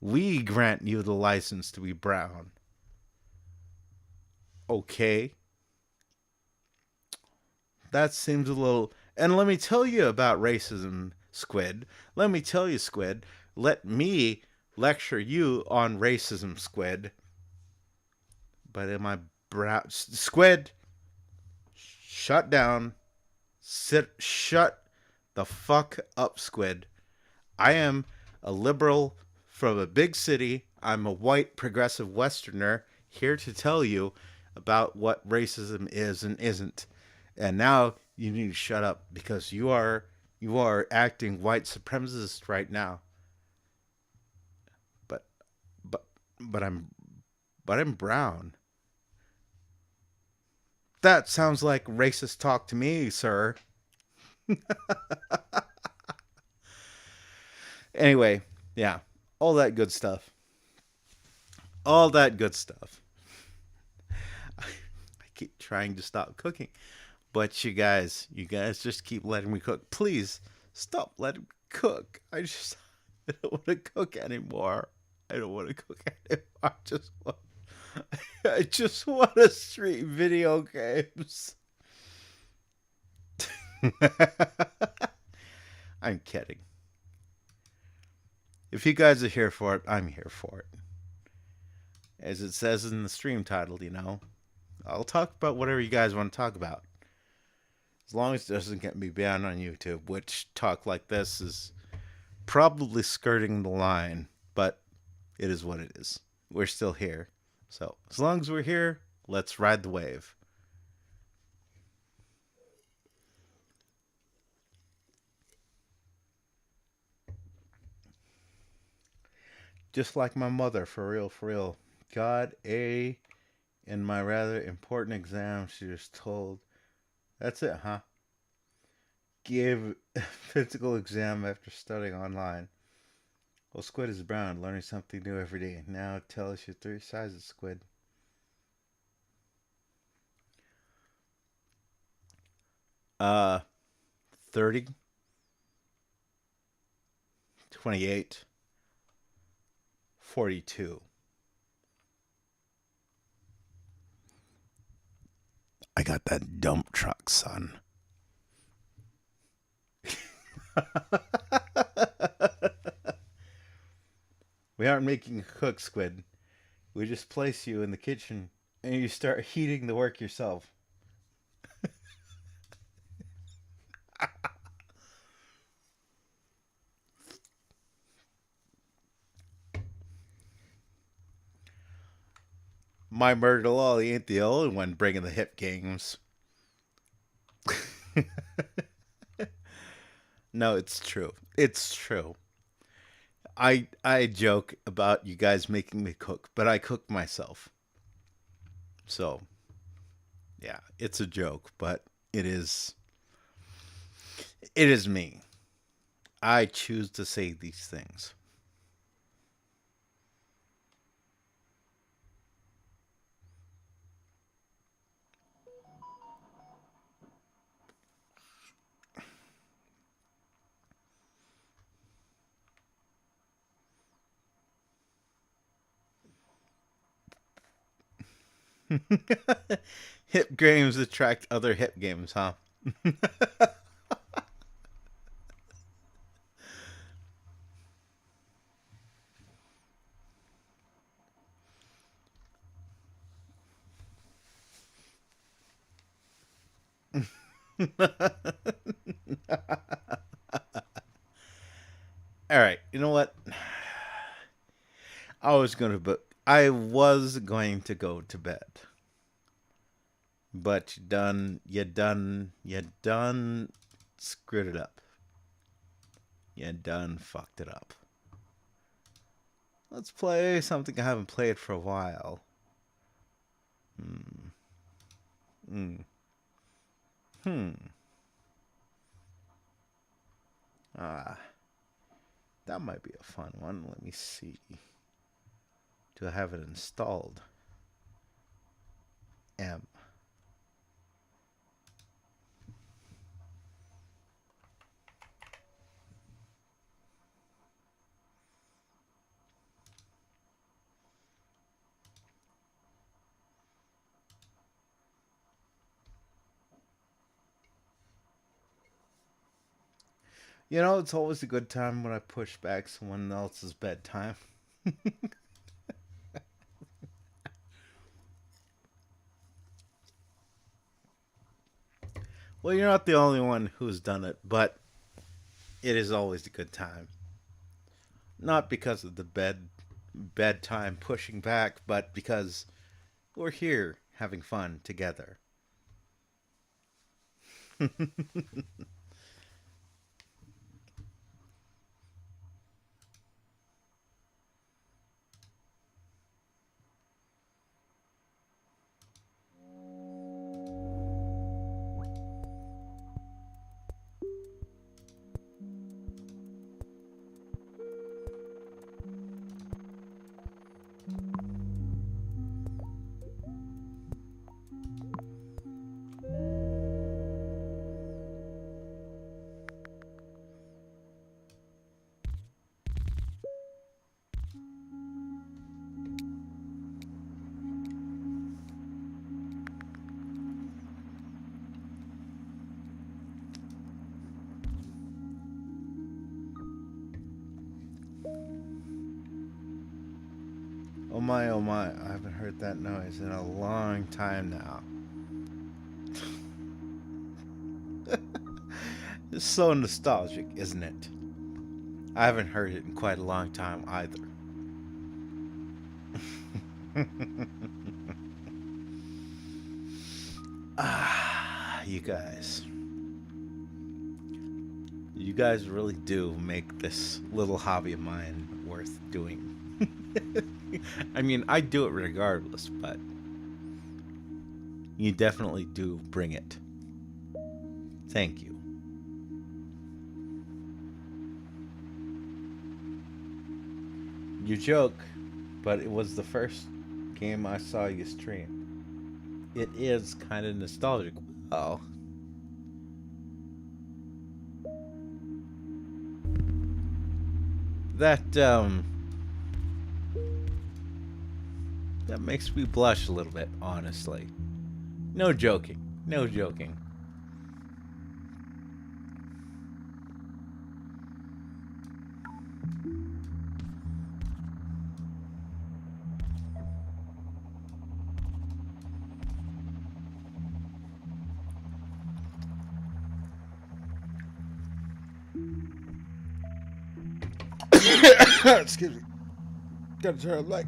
We grant you the license to be brown. Okay. That seems a little. And let me tell you about racism, Squid. Let me tell you, Squid. Let me lecture you on racism, Squid. But am I brown? Squid, shut down. Shut the fuck up, Squid. I am a liberal from a big city. I'm a white progressive Westerner here to tell you about what racism is and isn't. And now you need to shut up because you are acting white supremacist right now. But but but I'm brown. That sounds like racist talk to me, sir. Anyway, yeah, all that good stuff. All that good stuff. I keep trying to stop cooking, but you guys just keep letting me cook. Please stop letting me cook. I don't want to cook anymore. I don't want to cook anymore. I just want to stream video games. I'm kidding. If you guys are here for it, I'm here for it. As it says in the stream title. I'll talk about whatever you guys want to talk about. As long as it doesn't get me banned on YouTube, which talk like this is probably skirting the line, but it is what it is. We're still here. So, as long as we're here, let's ride the wave. Just like my mother, for real, for real. Got A in my rather important exam, she was told. That's it, huh? Gave a physical exam after studying online. Well, Squid is brown, learning something new every day. Now tell us your three sizes, Squid. Uh, 30, 28, 42. I got that dump truck, son. We aren't making a cook, Squid. We just place you in the kitchen and you start heating the work yourself. My murder lolly ain't the only one bringing the hip games. No, it's true. It's true. I joke about you guys making me cook, but I cook myself. So, yeah, it's a joke, but it is me. I choose to say these things. Hip games attract other hip games, huh? All right, you know what? I was going to go to bed, but you done screwed it up. You done fucked it up. Let's play something I haven't played for a while. Hmm. Hmm. Hmm. Ah, that might be a fun one. Let me see. Do I have it installed? M. You know, it's always a good time when I push back someone else's bedtime. Well, you're not the only one who's done it, but it is always a good time. Not because of the bedtime pushing back, but because we're here having fun together. Oh my, oh my, I haven't heard that noise in a long time now. It's so nostalgic, isn't it? I haven't heard it in quite a long time either. Ah, you guys. You guys really do make this little hobby of mine worth doing. I mean, I do it regardless, but you definitely do bring it. Thank you. You joke, but it was the first game I saw you stream. It is kind of nostalgic. Oh. That that makes me blush a little bit, honestly. No joking. No joking. Excuse me. Gotta turn the light.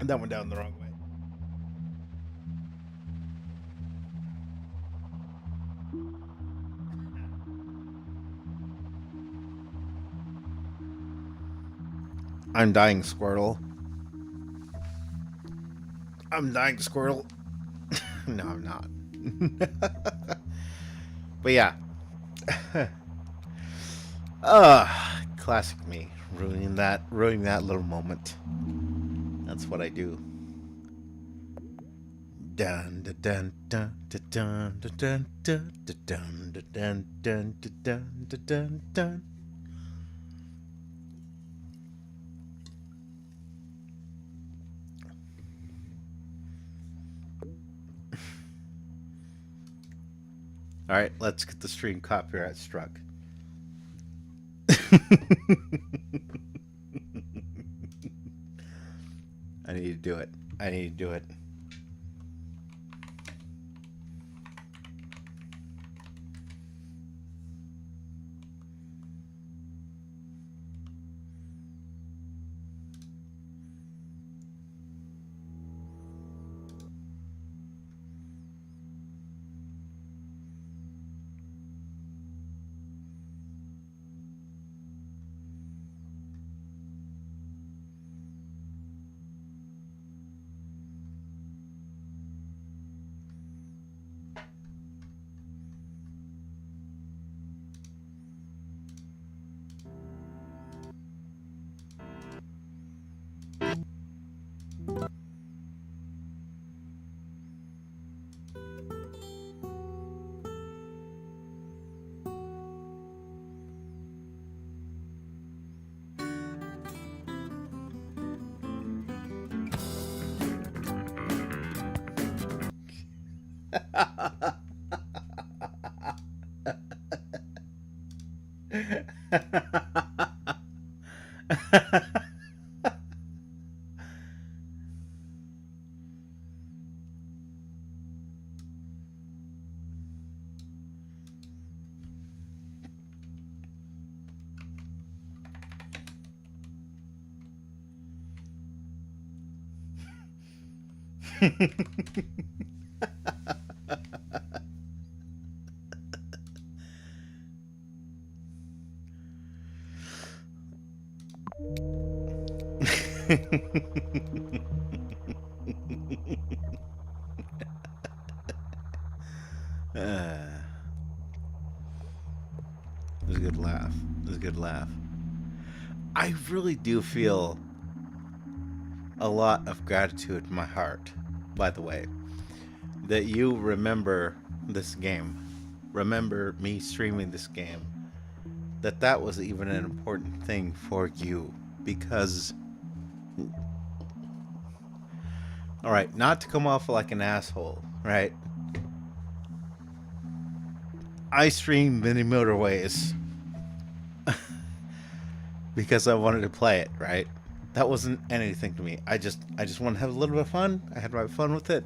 That went down the wrong way. I'm dying, Squirtle. I'm dying, Squirtle. No, I'm not. But yeah. Classic me. Ruining that little moment. That's what I do. Dun dun dun dun dun dun dun dun dun dun dun dun dun dun. All right, let's get the stream copyright struck. I need to do it. I need to do it. It was a good laugh. It was a good laugh. I really do feel a lot of gratitude in my heart, by the way, that you remember this game. Remember me streaming this game. That was even an important thing for you. Because, alright, not to come off like an asshole, right? I streamed Mini Motorways because I wanted to play it, right? That wasn't anything to me. I just wanted to have a little bit of fun. I had my fun with it.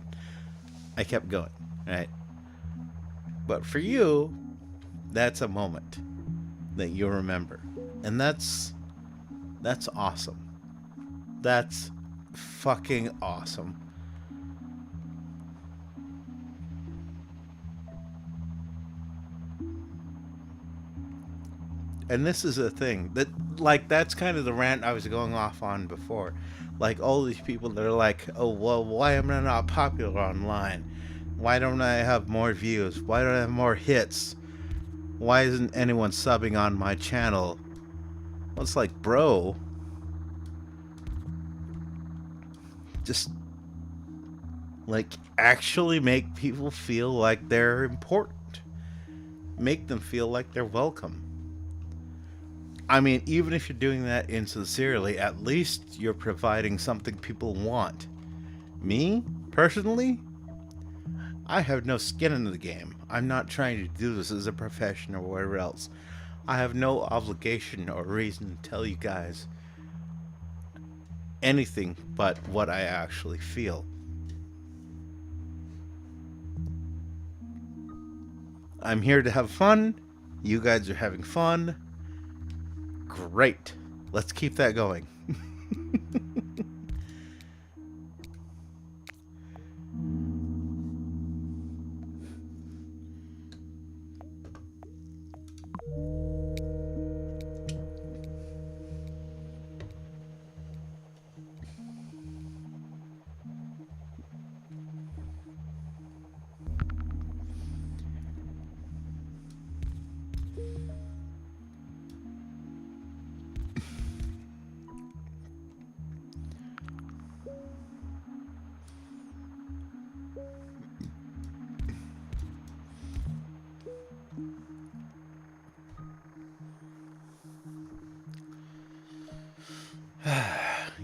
I kept going, right? But for you, that's a moment that you'll remember. And that's awesome. That's fucking awesome. And this is a thing that, like, that's kind of the rant I was going off on before. Like, all these people that are like, oh, well, why am I not popular online? Why don't I have more views? Why don't I have more hits? Why isn't anyone subbing on my channel? Well, it's like, bro, just, like, actually make people feel like they're important. Make them feel like they're welcome. I mean, even if you're doing that insincerely, at least you're providing something people want. Me, personally, I have no skin in the game. I'm not trying to do this as a profession or whatever else. I have no obligation or reason to tell you guys anything but what I actually feel. I'm here to have fun. You guys are having fun. Great. Let's keep that going.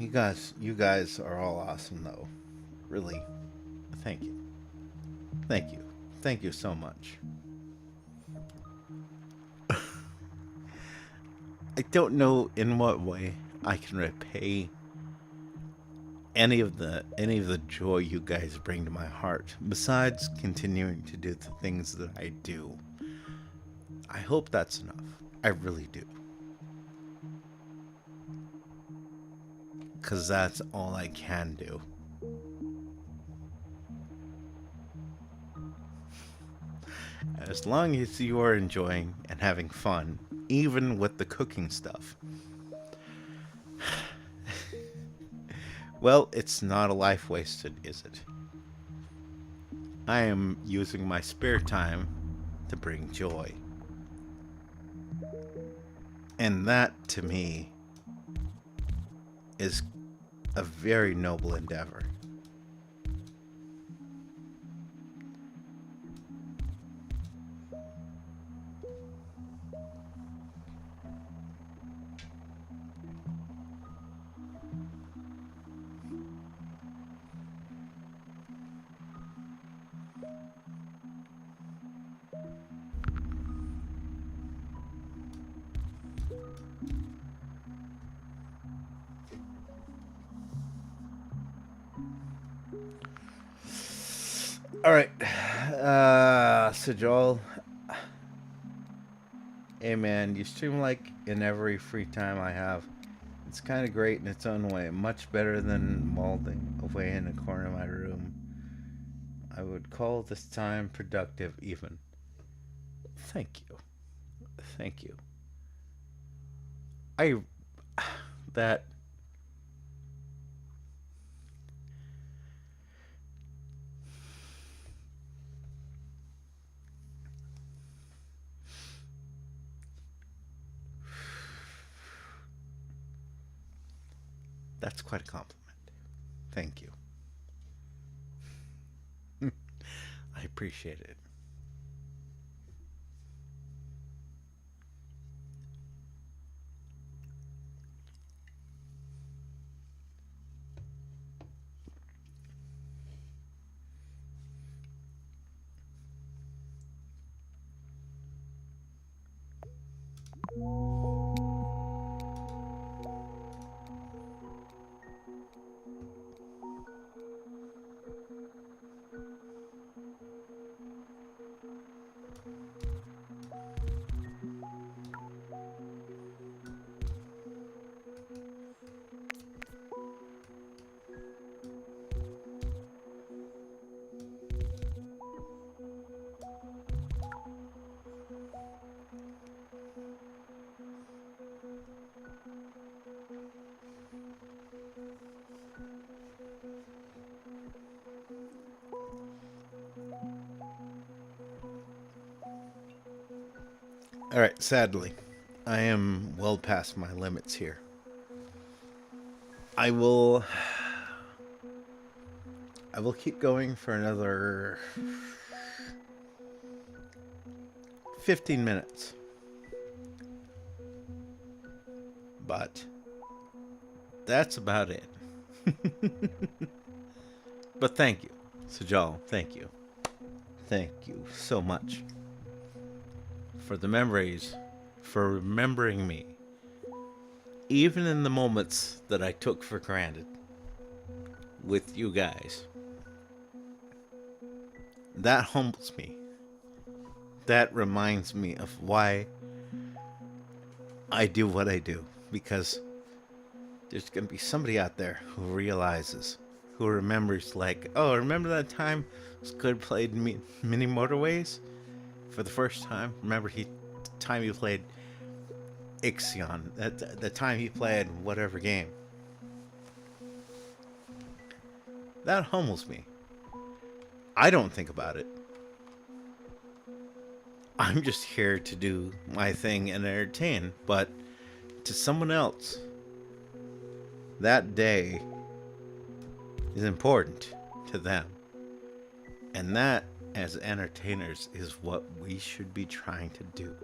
you guys are all awesome though. Really. Thank you. Thank you. Thank you so much. I don't know in what way I can repay any of the joy you guys bring to my heart besides continuing to do the things that I do. I hope that's enough. I really do. Cuz that's all I can do. As long as you are enjoying and having fun, even with the cooking stuff. Well, it's not a life wasted, is it? I am using my spare time to bring joy. And that, to me, is a very noble endeavor. All right, so Joel, hey man, you stream like in every free time I have. It's kind of great in its own way, much better than molding away in a corner of my room. I would call this time productive, even. Thank you, thank you. I that that's quite a compliment. Thank you. I appreciate it. All right, sadly, I am well past my limits here. I will I will keep going for another 15 minutes. But that's about it. But thank you. Sajal, thank you. Thank you so much for the memories, for remembering me, even in the moments that I took for granted with you guys. That humbles me. That reminds me of why I do what I do. Because there's going to be somebody out there who realizes, who remembers, like, oh, remember that time Squid played Mini Motorways for the first time? Remember the time he played Ixion, the time he played whatever game. That humbles me. I don't think about it. I'm just here to do my thing and entertain, but to someone else, that day is important to them. And that, as entertainers, is what we should be trying to do.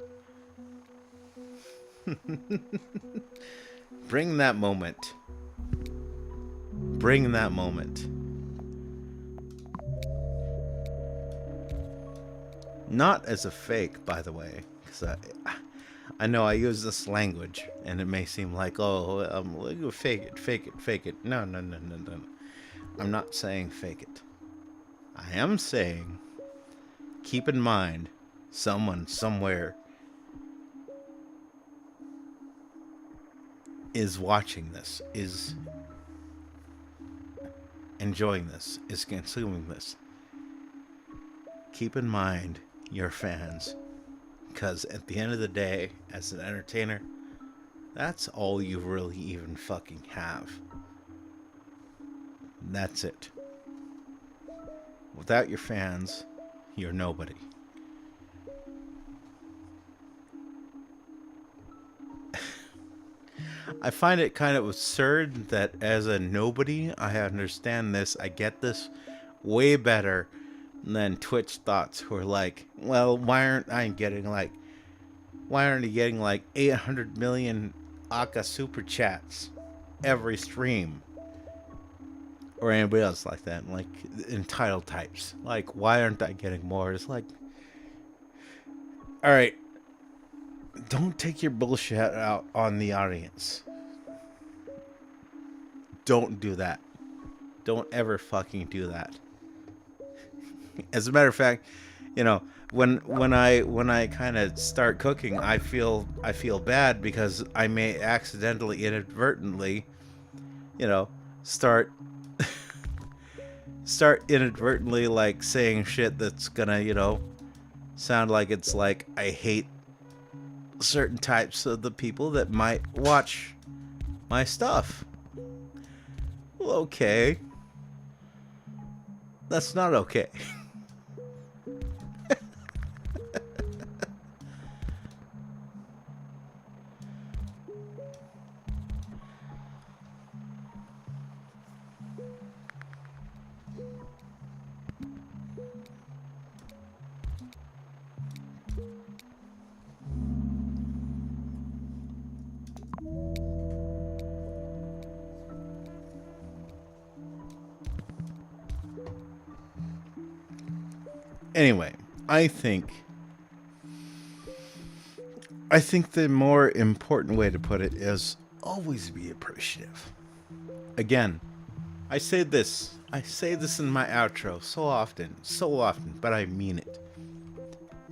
Bring that moment Bring that moment. Not as a fake, by the way, because I know I use this language, and it may seem like, oh, fake it, fake it, fake it. No, no, no, no, no. I'm not saying fake it. I am saying, keep in mind, someone somewhere is watching this, is enjoying this, is consuming this. Keep in mind your fans, because at the end of the day, as an entertainer, that's all you really even fucking have. That's it. Without your fans, you're nobody. I find it kind of absurd that as a nobody, I understand this, I get this way better than Twitch thoughts who are like, well, why aren't you getting like 800 million Aka super chats every stream? Or anybody else like that, like entitled types. Like, why aren't I getting more? It's like, alright, don't take your bullshit out on the audience. Don't do that. Don't ever fucking do that. As a matter of fact, you know, when I kind of start cooking, I feel bad because I may accidentally, inadvertently, you know, start inadvertently like saying shit that's gonna, you know, sound like it's like I hate certain types of the people that might watch my stuff. Well, okay. That's not okay. Anyway, I think the more important way to put it is always be appreciative. Again, I say this in my outro so often, but I mean it.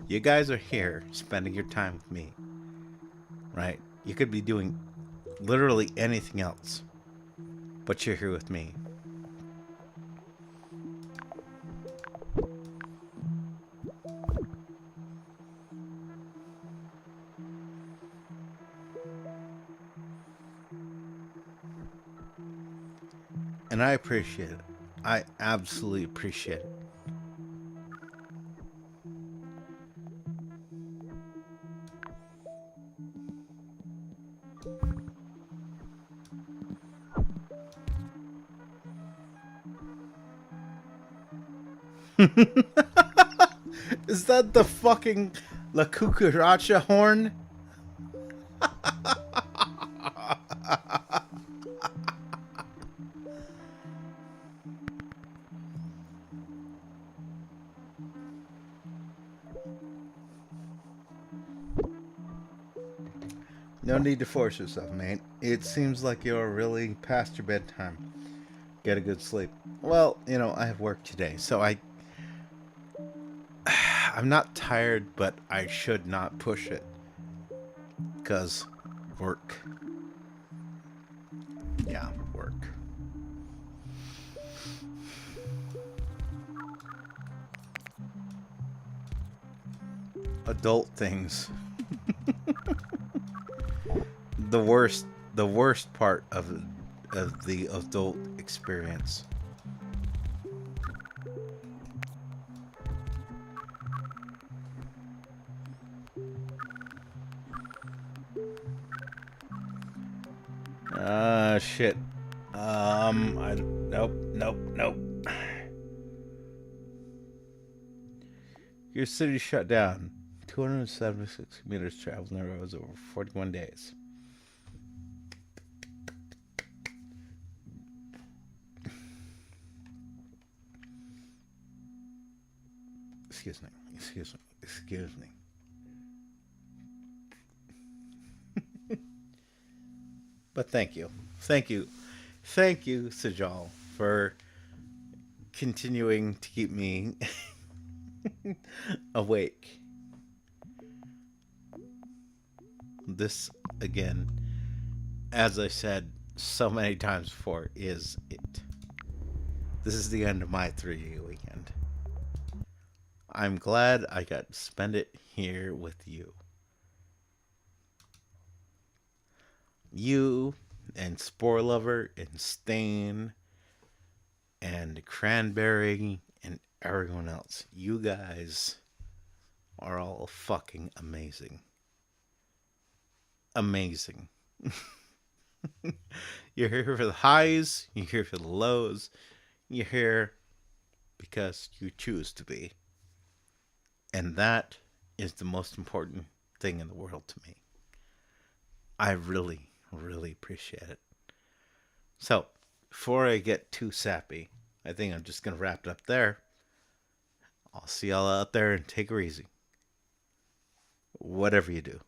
You guys are here spending your time with me, right? You could be doing literally anything else, but you're here with me. And I appreciate it. I absolutely appreciate it. Is that the fucking La Cucaracha horn? No need to force yourself, mate. It seems like you're really past your bedtime. Get a good sleep. Well, you know, I have work today, so I'm not tired, but I should not push it. 'Cause work. Yeah, work. Adult things. The worst part of the adult experience. Shit. Nope. Your city shut down. 276 meters traveled on the roads over 41 days. Excuse me. Excuse me. Excuse me. But thank you. Thank you. Thank you, Sajal, for continuing to keep me awake. This, again, as I said so many times before, is it. This is the end of my 3D weekend. I'm glad I got to spend it here with you. You and Spore Lover and Stain and Cranberry and everyone else. You guys are all fucking amazing. Amazing. You're here for the highs, you're here for the lows, you're here because you choose to be. And that is the most important thing in the world to me. I really, really appreciate it. So, before I get too sappy, I think I'm just going to wrap it up there. I'll see y'all out there and take her easy. Whatever you do.